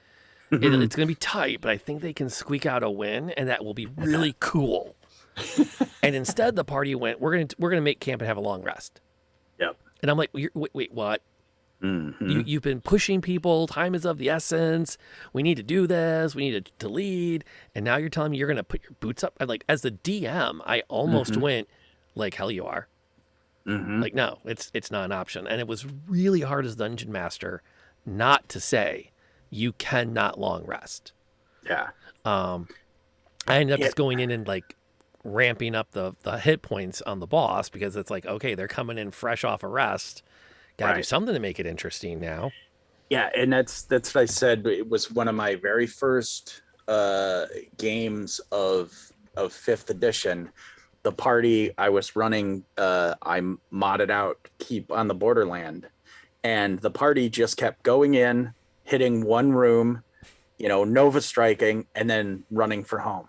It's going to be tight, but I think they can squeak out a win, and that will be really cool. And instead, the party went, we're gonna make camp and have a long rest. Yep. And I'm like, wait, what? Mm-hmm. You've been pushing people. Time is of the essence. We need to do this. We need to lead. And now you're telling me you're going to put your boots up. I'm like, as the DM, I almost went like, hell you are. Like, no, it's not an option. And it was really hard as dungeon master not to say you cannot long rest. Yeah. I ended up just going in and like ramping up the hit points on the boss, because it's like, okay, they're coming in fresh off a rest. Got to do something to make it interesting now. Yeah, and that's what I said. It was one of my very first games of fifth edition. The party I was running, I modded out Keep on the Borderland, and the party just kept going in, hitting one room, Nova striking, and then running for home.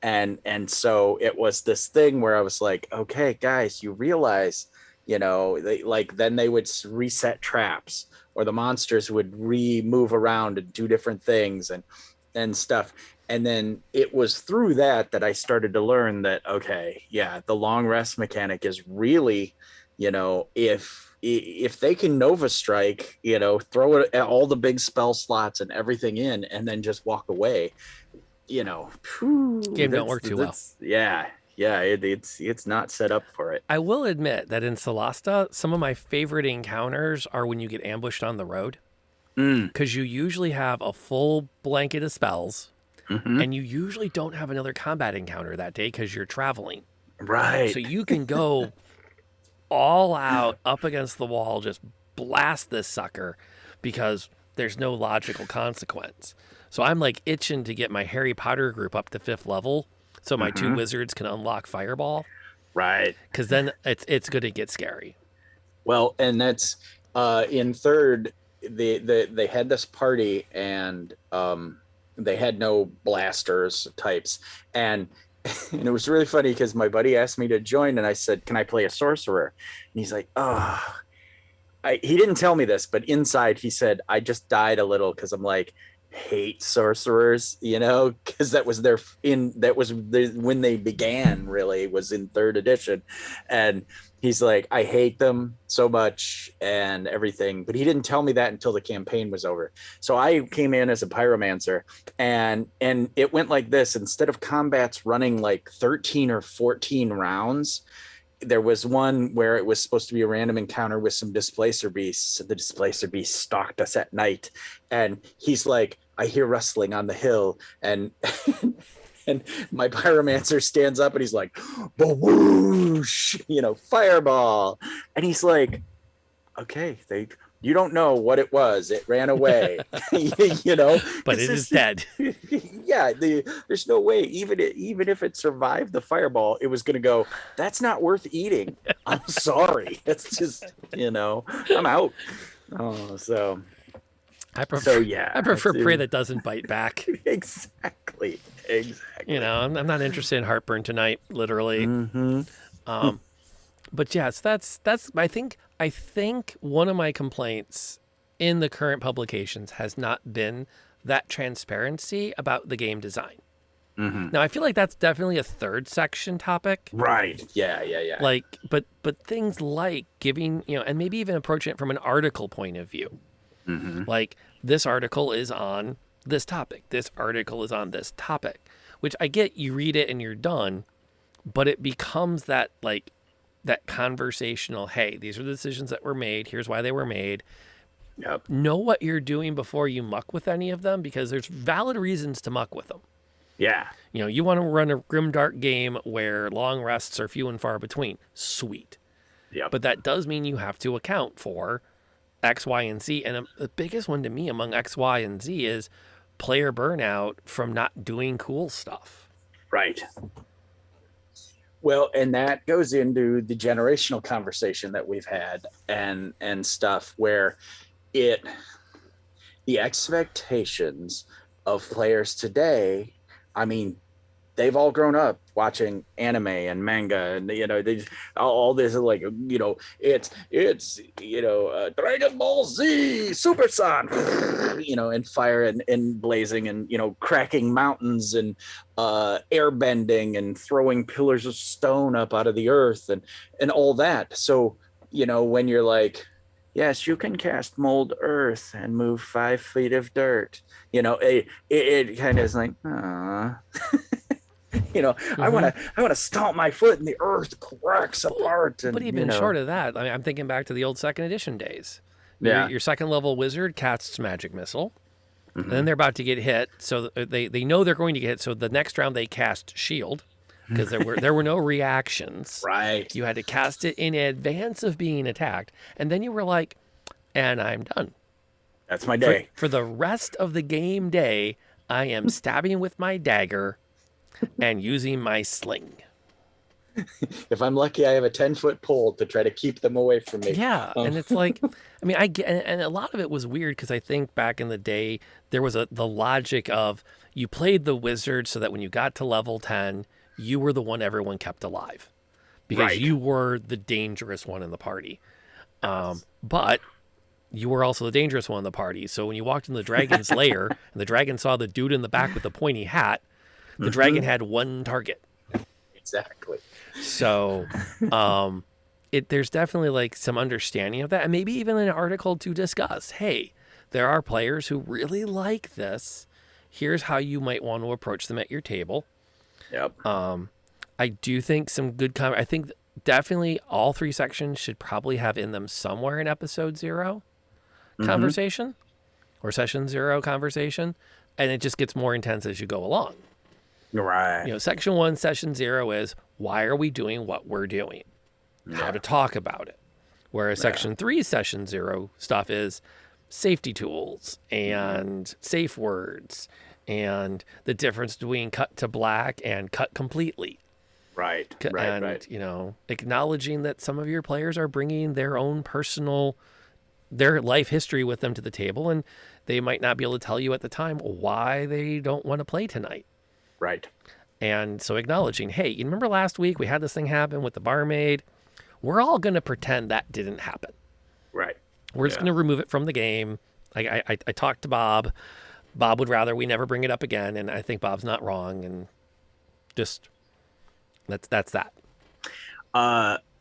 And so it was this thing where I was like, okay, guys, you realize, then they would reset traps, or the monsters would move around and do different things and stuff. And then it was through that I started to learn that, okay, yeah, the long rest mechanic is really, if they can Nova strike, throw it at all the big spell slots and everything in, and then just walk away, game don't work too well. Yeah, it's not set up for it. I will admit that in Solasta, some of my favorite encounters are when you get ambushed on the road, because you usually have a full blanket of spells, and you usually don't have another combat encounter that day because you're traveling. Right. So you can go all out up against the wall, just blast this sucker, because there's no logical consequence. So I'm like itching to get my Harry Potter group up to 5th level, so my 2 wizards can unlock Fireball. Right. Because then it's going to get scary. Well, and that's in 3rd, they had this party, and they had no blasters types, and it was really funny because my buddy asked me to join, and I said, "Can I play a sorcerer?" And he's like, "Oh." He didn't tell me this, but inside he said, "I just died a little because I'm like." Hate sorcerers, because that was when they began, really, was in 3rd edition. And he's like, I hate them so much and everything, but he didn't tell me that until the campaign was over. So I came in as a pyromancer, and it went like this. Instead of combats running like 13 or 14 rounds, there was one where it was supposed to be a random encounter with some displacer beasts. The displacer beast stalked us at night, and he's like, I hear rustling on the hill, and and my pyromancer stands up and he's like, whoosh, fireball. And he's like, okay, you don't know what it was. It ran away, But it is dead. Yeah, there's no way. Even if it survived the fireball, it was going to go, that's not worth eating. I'm sorry. It's just, I'm out. Oh, so. I prefer prey that doesn't bite back. Exactly. I'm not interested in heartburn tonight, literally. But yes, that's I think one of my complaints in the current publications has not been that transparency about the game design. Now I feel like that's definitely a 3rd section topic. Right. Yeah. Like, but things like giving, and maybe even approaching it from an article point of view. Like, this article is on this topic. This article is on this topic, which I get, you read it and you're done, but it becomes that conversational, hey, these are the decisions that were made. Here's why they were made. Yep. Know what you're doing before you muck with any of them, because there's valid reasons to muck with them. Yeah. You want to run a grimdark game where long rests are few and far between. Sweet. Yep. But that does mean you have to account for X, Y, and Z. And the biggest one to me among X, Y, and Z is player burnout from not doing cool stuff. Right. Well, and that goes into the generational conversation that we've had and stuff where the expectations of players today, I mean, they've all grown up watching anime and manga, and they all this like it's Dragon Ball Z Super Son, and fire and blazing and cracking mountains and air bending and throwing pillars of stone up out of the earth and all that. So when you're like, yes, you can cast mold earth and move 5 feet of dirt, it kind of is like, ah. I want to stomp my foot and the earth cracks apart. And, but even short of that, I mean, I'm thinking back to the old second edition days. Your second level wizard casts magic missile, and then they're about to get hit. So they know they're going to get hit. So the next round they cast shield because there were no reactions. Right. You had to cast it in advance of being attacked, and then you were like, and I'm done. That's my day. For the rest of the game day, I am stabbing with my dagger and using my sling. If I'm lucky, I have a 10-foot pole to try to keep them away from me. Yeah, and it's like, I mean, I get, and a lot of it was weird because I think back in the day there was the logic of you played the wizard so that when you got to level 10, you were the one everyone kept alive because you were the dangerous one in the party. But you were also the dangerous one in the party. So when you walked in the dragon's lair and the dragon saw the dude in the back with the pointy hat, the dragon had one target. Exactly. So there's definitely like some understanding of that. And maybe even an article to discuss, hey, there are players who really like this. Here's how you might want to approach them at your table. Yep. I do think some good I think definitely all 3 sections should probably have in them somewhere an episode 0 conversation or session 0 conversation. And it just gets more intense as you go along. Right. Section 1, session 0 is why are we doing what we're doing? How to talk about it. Whereas section 3, session 0 stuff is safety tools and safe words and the difference between cut to black and cut completely. Right. And, acknowledging that some of your players are bringing their own personal, their life history with them to the table, and they might not be able to tell you at the time why they don't want to play tonight. Right. And so acknowledging, hey, you remember last week we had this thing happen with the barmaid? We're all going to pretend that didn't happen. Right. We're just going to remove it from the game. I talked to Bob. Bob would rather we never bring it up again, and I think Bob's not wrong. And just that's that.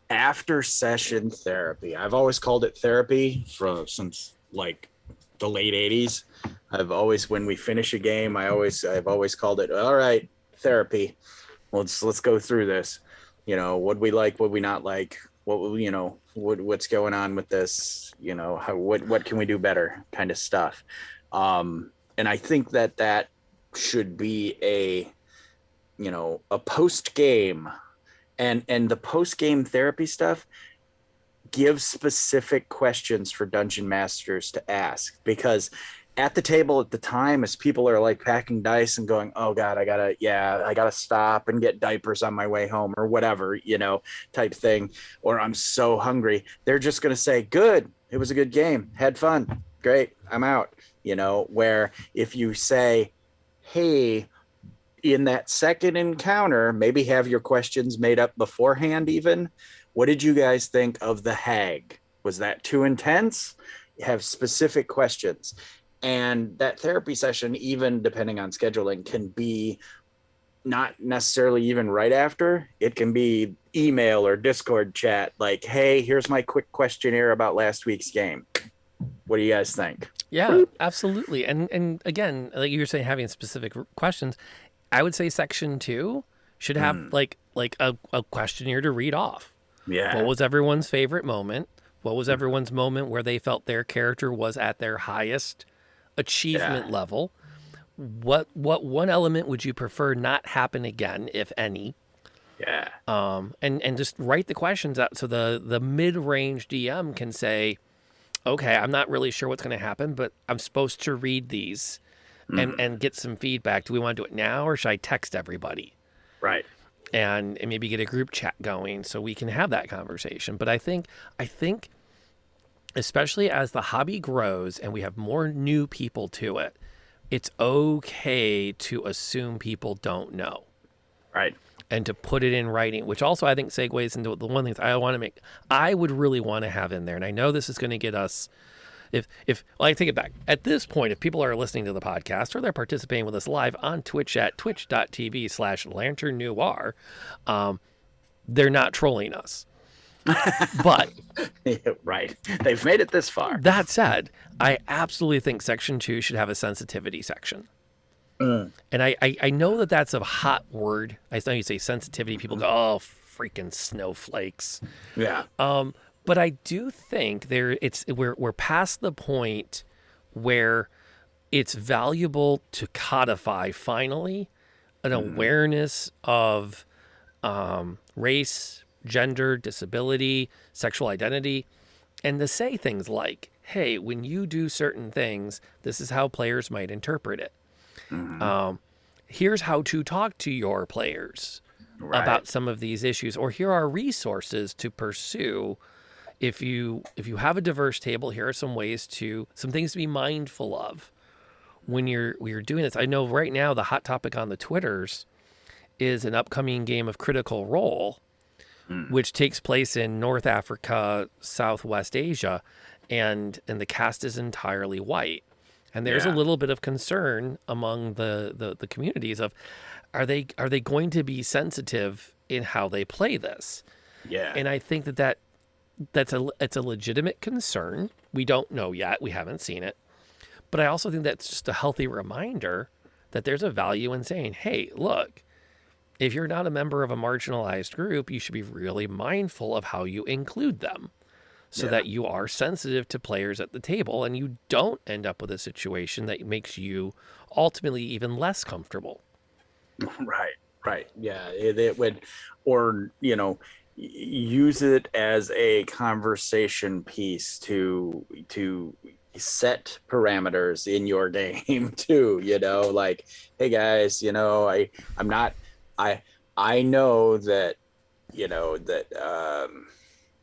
After session therapy, I've always called it therapy since like the late 80s. I've always, when we finish a game, I've always called it, all right, therapy. Let's go through this. What we like, what we not like, what's going on with this, what can we do better kind of stuff. And I think that should be a post game and the post game therapy stuff gives specific questions for dungeon masters to ask, because at the table at the time, as people are like packing dice and going, oh God, I gotta stop and get diapers on my way home or whatever, type thing. Or I'm so hungry. They're just going to say, good. It was a good game. Had fun. Great. I'm out. Where if you say, hey, in that second encounter, maybe have your questions made up beforehand. Even, what did you guys think of the hag? Was that too intense? Have specific questions. And that therapy session, even depending on scheduling, can be not necessarily even right after. It can be email or Discord chat, like, hey, here's my quick questionnaire about last week's game. What do you guys think? Yeah, absolutely. And again, like you were saying, having specific questions, I would say section 2 should have like a questionnaire to read off. Yeah. What was everyone's favorite moment? What was everyone's moment where they felt their character was at their highest achievement level? What one element would you prefer not happen again, if any? Yeah. And just write the questions out so the mid-range DM can say, okay, I'm not really sure what's going to happen, but I'm supposed to read these and get some feedback. Do we want to do it now, or should I text everybody? Right. And maybe get a group chat going so we can have that conversation. But I think especially as the hobby grows and we have more new people to it, it's okay to assume people don't know. Right. And to put it in writing, which also I think segues into the one thing I would really want to have in there. And I know this is going to get us, well, I take it back. At this point, if people are listening to the podcast or they're participating with us live on Twitch at twitch.tv/Lantern Noir, they're not trolling us. But right. They've made it this far. That said, I absolutely think Section 2 should have a sensitivity section. And I know that that's a hot word. I know you say sensitivity, people go, oh, freaking snowflakes. Yeah. But I do think we're past the point where it's valuable to codify finally an awareness of race, gender, disability, sexual identity, and to say things like, hey, when you do certain things, this is how players might interpret it. Here's how to talk to your players about some of these issues, or here are resources to pursue. If you have a diverse table, here are some things to be mindful of when you're doing this. I know right now the hot topic on the Twitters is an upcoming game of Critical Role, which takes place in North Africa, Southwest Asia, and the cast is entirely white. And there's a little bit of concern among the communities of, are they going to be sensitive in how they play this? Yeah. And I think it's a legitimate concern. We don't know yet. We haven't seen it. But I also think that's just a healthy reminder that there's a value in saying, hey, look, if you're not a member of a marginalized group, you should be really mindful of how you include them, so that you are sensitive to players at the table and you don't end up with a situation that makes you ultimately even less comfortable. Right. Yeah. It would, or, use it as a conversation piece to set parameters in your game too, like, hey guys, I know that,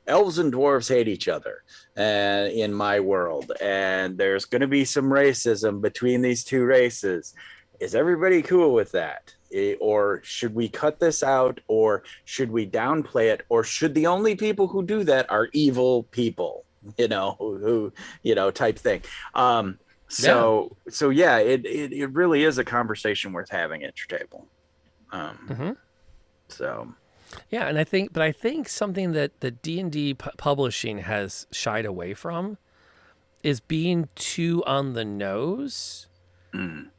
elves and dwarves hate each other in my world, and there's going to be some racism between these two races. Is everybody cool with that? Or should we cut this out, or should we downplay it, or should the only people who do that are evil people, who type thing. So it really is a conversation worth having at your table. So yeah, and I think something that the D&D publishing has shied away from is being too on the nose,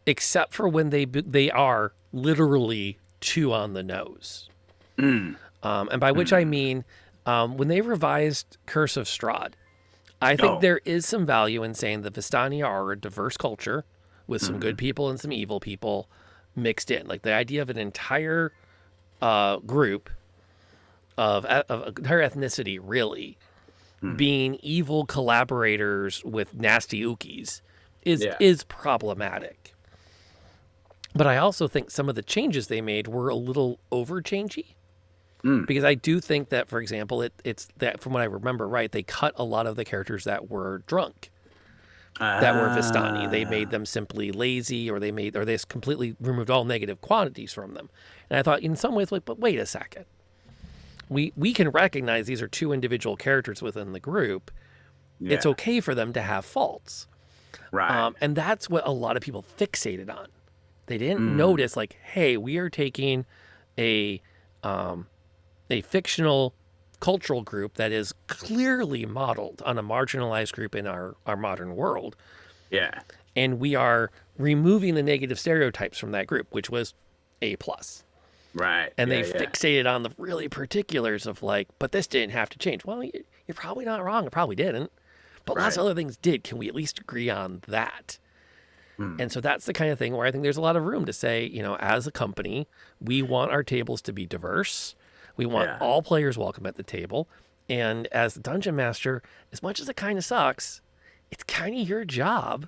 except for when they are literally too on the nose. And by which I mean, when they revised Curse of Strahd, I think there is some value in saying the Vistani are a diverse culture with some good people and some evil people mixed in. Like the idea of an entire group of entire ethnicity really being evil collaborators with nasty ookies is problematic. But I also think some of the changes they made were a little over-changey. Because I do think that, for example, it's that from what I remember, right, they cut a lot of the characters that were drunk, that were Vistani. They made them simply lazy, or they completely removed all negative quantities from them. And I thought, in some ways, like, but wait a second. We can recognize these are two individual characters within the group. Yeah. It's okay for them to have faults. Right. And that's what a lot of people fixated on. They didn't notice, like, hey, we are taking a fictional cultural group that is clearly modeled on a marginalized group in our modern world. Yeah. And we are removing the negative stereotypes from that group, which was A+. Right. And they fixated on the really particulars of like, but this didn't have to change. Well, you're probably not wrong. It probably didn't. But lots of other things did. Can we at least agree on that? And so that's the kind of thing where I think there's a lot of room to say, as a company, we want our tables to be diverse. We want all players welcome at the table. And as the dungeon master, as much as it kind of sucks, it's kind of your job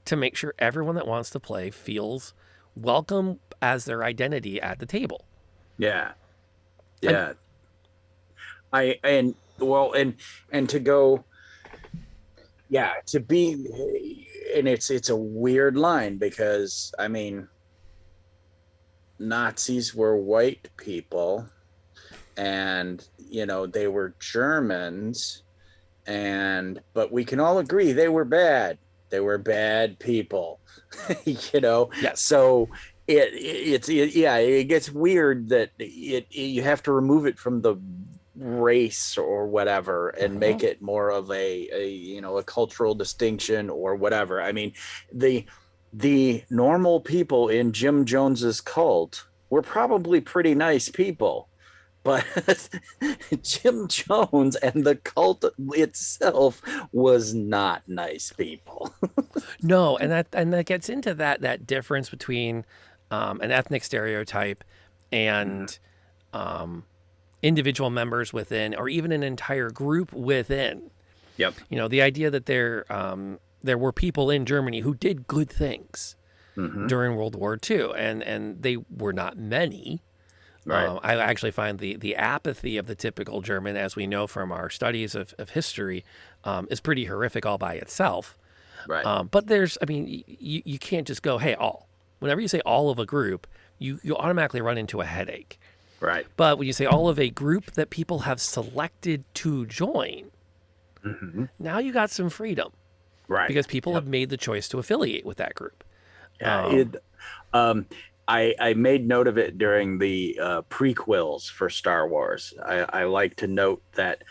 to make sure everyone that wants to play feels welcome as their identity at the table. Yeah. And Yeah. I and well and to go, yeah, to be, and it's a weird line because I mean Nazis were white people, and they were Germans, and but we can all agree they were bad. They were bad people. yes. So it gets weird that you have to remove it from the race or whatever and make it more of a cultural distinction or whatever. I mean, the normal people in Jim Jones's cult were probably pretty nice people, but Jim Jones and the cult itself was not nice people. No, and that gets into that difference between an ethnic stereotype and individual members within, or even an entire group within. Yep. The idea that there were people in Germany who did good things during World War II, and they were not many. Right. I actually find the apathy of the typical German, as we know from our studies of history, is pretty horrific all by itself. Right. But you can't just go, hey, all. Whenever you say all of a group, you automatically run into a headache. Right. But when you say all of a group that people have selected to join, now you got some freedom. Right. Because people have made the choice to affiliate with that group. I made note of it during the prequels for Star Wars. I like to note that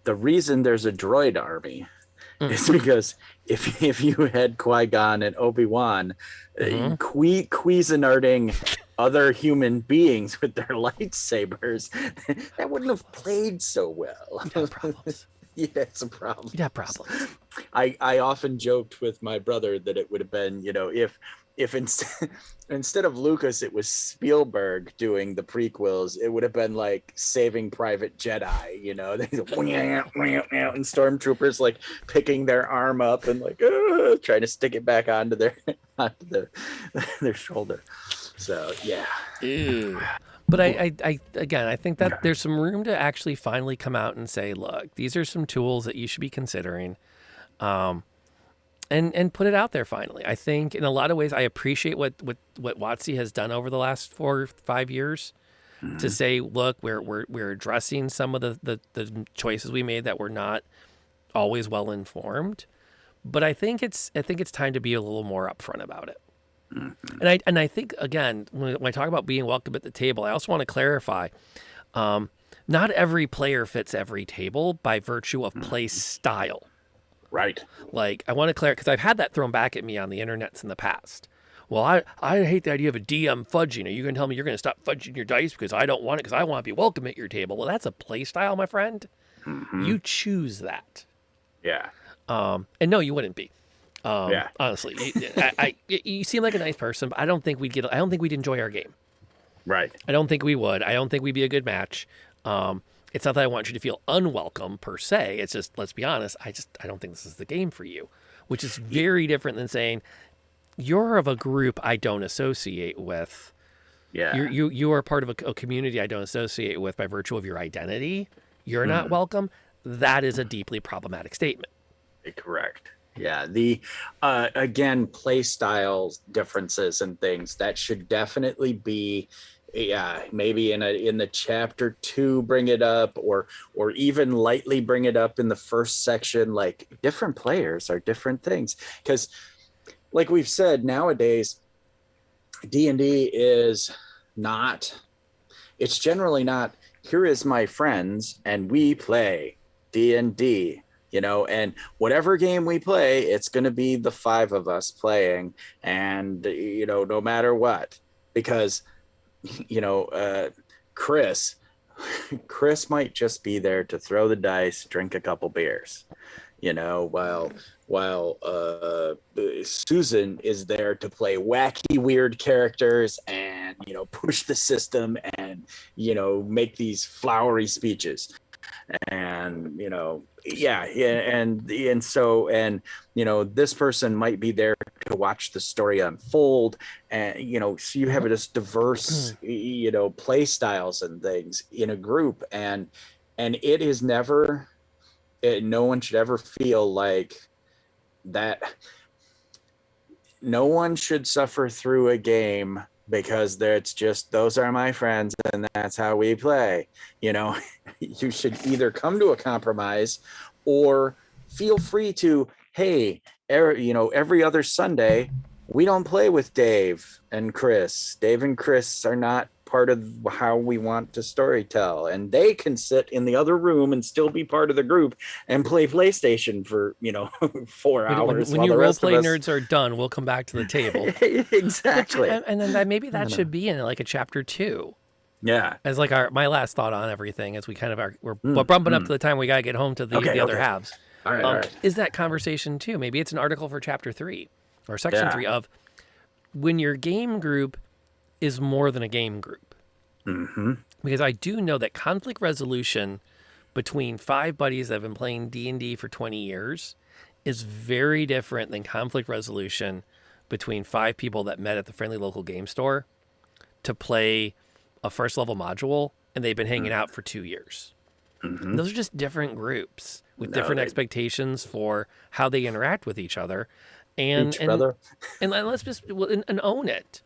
the reason there's a droid army is because if you had Qui-Gon and Obi-Wan Cuisinarting other human beings with their lightsabers, that wouldn't have played so well. You'd have problems. Yeah, it's a problem. You'd have problems. I often joked with my brother that it would have been, if instead of Lucas, it was Spielberg doing the prequels, it would have been like Saving Private Jedi, and stormtroopers like picking their arm up and like trying to stick it back onto their shoulder. So yeah. Ew. But I think that there's some room to actually finally come out and say, look, these are some tools that you should be considering. And put it out there finally. I think in a lot of ways I appreciate what WotC has done over the last 4 or 5 years to say, look, we're addressing some of the choices we made that were not always well informed. But I think it's time to be a little more upfront about it. And I think, again, when I talk about being welcome at the table, I also want to clarify, not every player fits every table by virtue of play style. Right. Like, I want to clarify, because I've had that thrown back at me on the internets in the past. Well, I hate the idea of a DM fudging. Are you going to tell me you're going to stop fudging your dice because I don't want it, because I want to be welcome at your table? Well, that's a play style, my friend. You choose that. Yeah. And no, you wouldn't be. Yeah. Honestly, you seem like a nice person, but I don't think we'd enjoy our game. Right. I don't think we would. I don't think we'd be a good match. It's not that I want you to feel unwelcome per se. It's just, let's be honest, I don't think this is the game for you, which is very different than saying you're of a group I don't associate with. Yeah. You are part of a community I don't associate with by virtue of your identity. You're not welcome. That is a deeply problematic statement. Correct. Yeah. The again, play styles differences and things that should definitely be, maybe in the chapter 2 bring it up, or even lightly bring it up in the first section. Like, different players are different things, because like we've said, nowadays D&D is not, it's generally not, here is my friends and we play D&D, and whatever game we play, it's going to be the 5 of us playing, and no matter what, because Chris might just be there to throw the dice, drink a couple beers, while Susan is there to play wacky, weird characters and push the system and make these flowery speeches. and this person might be there to watch the story unfold, and so you have this diverse play styles and things in a group, and it is never no one should ever feel like that. No one should suffer through a game because it's just those are my friends and that's how we play. You should either come to a compromise or feel free to, hey, every other Sunday we don't play with Dave and Chris. Dave and Chris are not part of how we want to storytell, and they can sit in the other room and still be part of the group and play PlayStation for 4 hours. When you role play nerds are done, we'll come back to the table. Exactly. And then maybe that should be in like a chapter 2. Yeah. As like my last thought on everything, as we kind of we're bumping up to the time we got to get home to the other halves. All right. Is that conversation too? Maybe it's an article for chapter 3 or section 3 of when your game group is more than a game group. Mm-hmm. Because I do know that conflict resolution between 5 buddies that have been playing D&D for 20 years is very different than conflict resolution between 5 people that met at the friendly local game store to play a first level module, and they've been hanging out for 2 years. Mm-hmm. Those are just different groups with different expectations for how they interact with each other. And let's just and own it.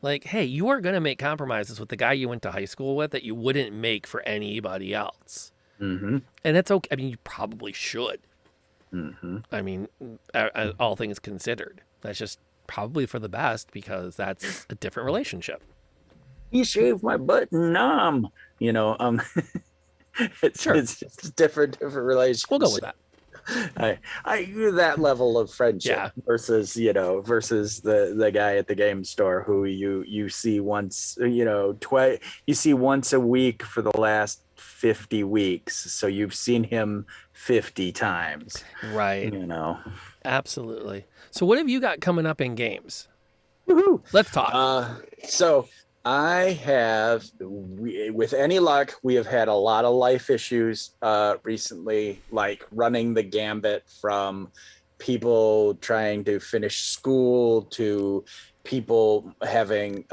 Like, hey, you are going to make compromises with the guy you went to high school with that you wouldn't make for anybody else. Mm-hmm. And that's okay. I mean, you probably should. Mm-hmm. I mean, all things considered, that's just probably for the best because that's a different relationship. You shaved my butt and numb. It's just a different relationship. We'll go with that. I that level of friendship versus the guy at the game store who you see once you see once a week for the last 50 weeks, so you've seen him 50 times, right? Absolutely. So what have you got coming up in games? Woohoo! Let's talk. So I have, with any luck, we have had a lot of life issues recently, like running the gambit from people trying to finish school to people having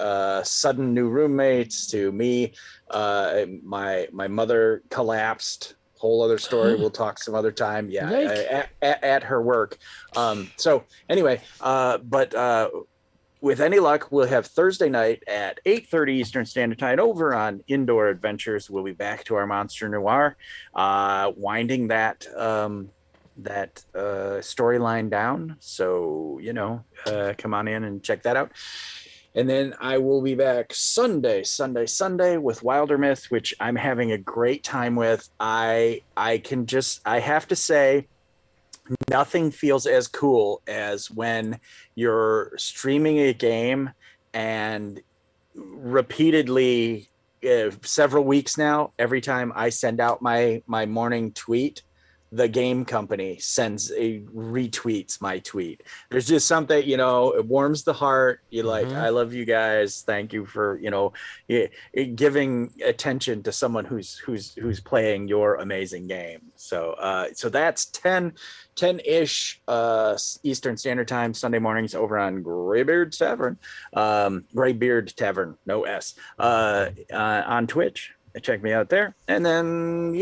sudden new roommates to me. My mother collapsed. Whole other story. We'll talk some other time. Yeah, at her work. So anyway, but with any luck, we'll have Thursday night at 8:30 Eastern Standard Time over on Indoor Adventures. We'll be back to our Monster Noir, winding that storyline down. So, come on in and check that out. And then I will be back Sunday with Wilder Myth, which I'm having a great time with. I have to say, nothing feels as cool as when you're streaming a game and repeatedly, several weeks now, every time I send out my morning tweet, the game company retweets my tweet. There's just something, it warms the heart. You're like, I love you guys. Thank you for, giving attention to someone who's playing your amazing game. So that's 10-ish Eastern Standard Time, Sunday mornings over on Graybeard Tavern, no S, on Twitch. Check me out there, and then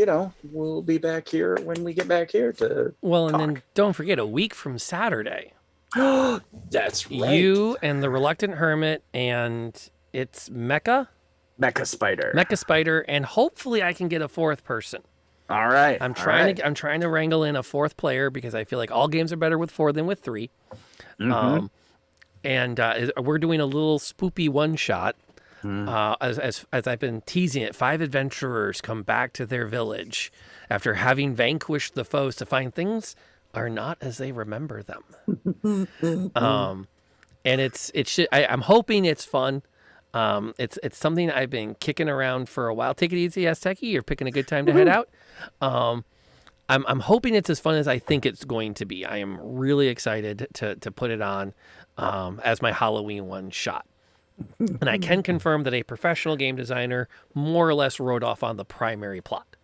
we'll be back here when we get back here to talk. And then don't forget, a week from Saturday, that's right, you and the Reluctant Hermit, and it's Mecha Spider, and hopefully I can get a 4th person. All right, I'm trying to wrangle in a 4th player because I feel like all games are better with 4 than with 3. Mm-hmm. And we're doing a little spoopy one shot. As I've been teasing it, 5 adventurers come back to their village after having vanquished the foes to find things are not as they remember them. And I'm hoping it's fun. It's something I've been kicking around for a while. Take it easy, Techie. You're picking a good time to head out. I'm hoping it's as fun as I think it's going to be. I am really excited to put it on as my Halloween one shot. And I can confirm that a professional game designer more or less wrote off on the primary plot.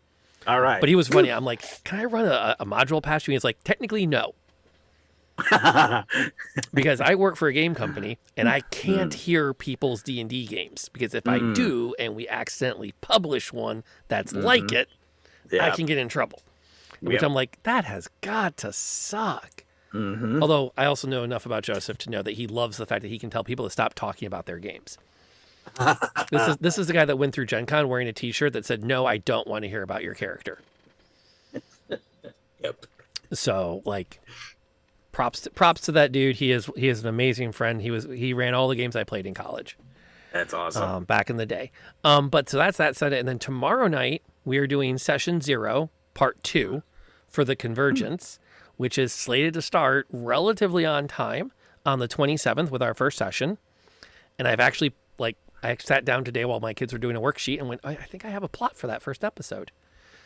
All right. But he was funny. I'm like, can I run a module past you? He's like, technically, no. Because I work for a game company and I can't hear people's D&D games, because if I do and we accidentally publish one that's like it, I can get in trouble. Which I'm like, that has got to suck. Although I also know enough about Joseph to know that he loves the fact that he can tell people to stop talking about their games. This is the guy that went through Gen Con wearing a t-shirt that said, "No, I don't want to hear about your character." Yep. So like, props to that dude. He is an amazing friend. He ran all the games I played in college. That's awesome. Back in the day. But so that's that Sunday, and then tomorrow night we are doing session 0, part 2, for the Convergence, which is slated to start relatively on time on the 27th with our first session. And I've actually I sat down today while my kids were doing a worksheet and went, I think I have a plot for that first episode.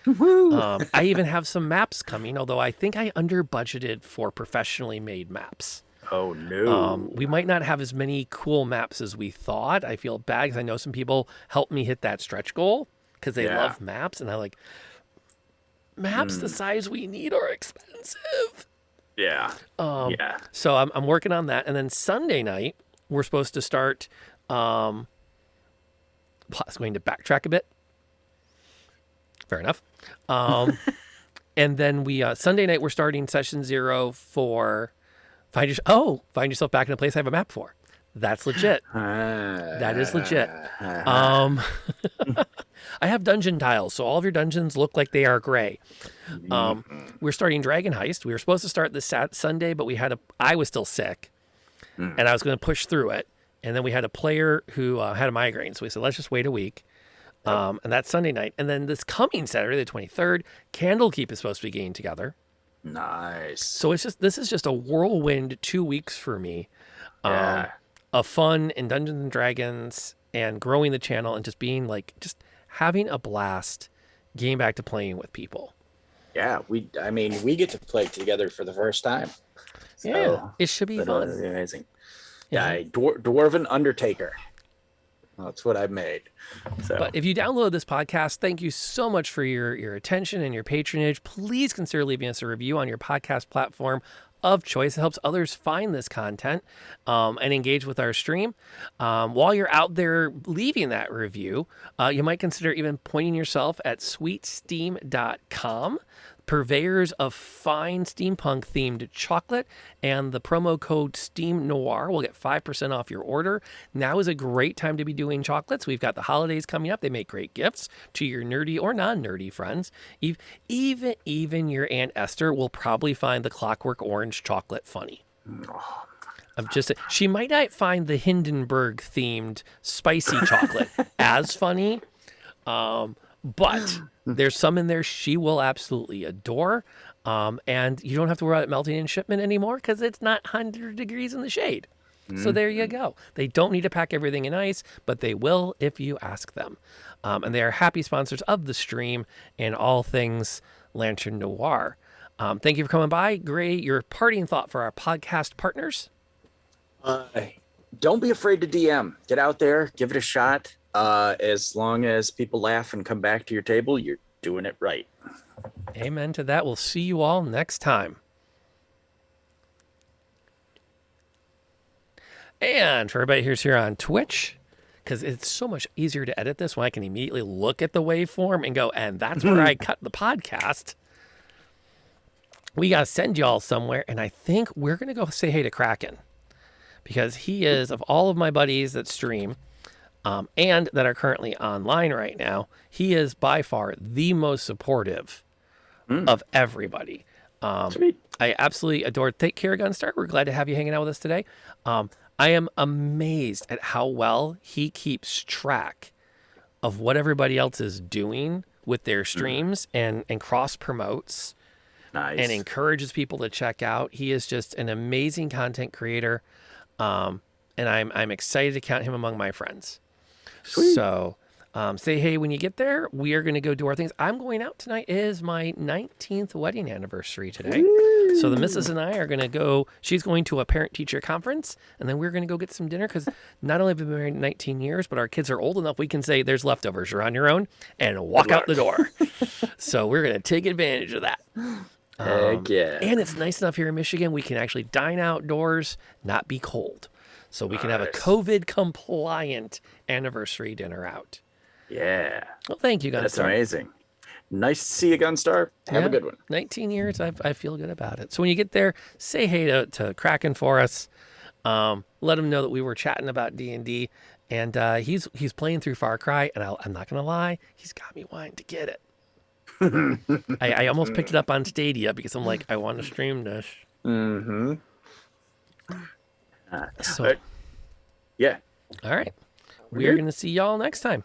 I even have some maps coming, although I think I under budgeted for professionally made maps. Oh, no. We might not have as many cool maps as we thought. I feel bad because I know some people helped me hit that stretch goal because they love maps. And I like, maps the size we need are expensive. Yeah. So I'm working on that. And then Sunday night, we're supposed to start... I was going to backtrack a bit. Fair enough. And then we Sunday night we're starting session 0 for find yourself back in a place I have a map for. That's legit. That is legit. I have dungeon tiles, so all of your dungeons look like they are gray. We're starting Dragon Heist. We were supposed to start this Sunday, but I was still sick, and I was going to push through it. And then we had a player who had a migraine. So we said, let's just wait a week. And that's Sunday night. And then this coming Saturday, the 23rd, Candlekeep is supposed to be getting together. Nice. So this is just a whirlwind 2 weeks for me of fun in Dungeons and Dragons and growing the channel and just being just having a blast getting back to playing with people. Yeah, we get to play together for the first time. So it should be fun. Amazing. Yeah, Dwarven Undertaker. That's what I made. So. But if you download this podcast, thank you so much for your attention and your patronage. Please consider leaving us a review on your podcast platform of choice. It helps others find this content and engage with our stream. While you're out there leaving that review, you might consider even pointing yourself at sweetsteam.com, purveyors of fine steampunk themed chocolate, and the promo code Steam Noir will get 5% off your order. Now is a great time to be doing chocolates. We've got the holidays coming up. They make great gifts to your nerdy or non-nerdy friends. Even your Aunt Esther will probably find the Clockwork Orange chocolate funny. She might not find the Hindenburg themed spicy chocolate as funny, but there's some in there she will absolutely adore. And you don't have to worry about it melting in shipment anymore because it's not 100 degrees in the shade. So there you go. They don't need to pack everything in ice, but they will if you ask them. And they are happy sponsors of the stream and all things Lantern Noir. Thank you for coming by. Gray, your parting thought for our podcast partners? Don't be afraid to DM. Get out there, give it a shot. As long as people laugh and come back to your table, you're doing it right. Amen to that. We'll see you all next time. And for everybody who's here on Twitch, because it's so much easier to edit this when I can immediately look at the waveform and go, and that's where I cut the podcast. We got to send y'all somewhere, and I think we're going to go say hey to Kraken, because he is, of all of my buddies that stream and that are currently online right now, he is by far the most supportive of everybody. Sweet. I absolutely adore. Take care, Gunstar. We're glad to have you hanging out with us today. I am amazed at how well he keeps track of what everybody else is doing with their streams and cross promotes. Nice. And encourages people to check out. He is just an amazing content creator, and I'm excited to count him among my friends. Sweet. So say hey when you get there. We are going to go do our things. I'm going out tonight. It is my 19th wedding anniversary today. So the missus and I are going to go. She's going to a parent-teacher conference, and then we're going to go get some dinner because not only have we been married 19 years, but our kids are old enough we can say there's leftovers. You're on your own, and walk out the door. So we're going to take advantage of that. Heck yeah. And it's nice enough here in Michigan we can actually dine outdoors, not be cold. So we can have a COVID-compliant anniversary dinner out. Yeah. Well, thank you, Gunstar. That's amazing. Nice to see you, Gunstar. Have a good one. 19 years, I feel good about it. So when you get there, say hey to Kraken for us. Let him know that we were chatting about D&D, and he's playing through Far Cry, and I'm not going to lie, he's got me wanting to get it. I almost picked it up on Stadia because I'm like, I want to stream this. Mm-hmm. So, yeah. All right. We are going to see y'all next time.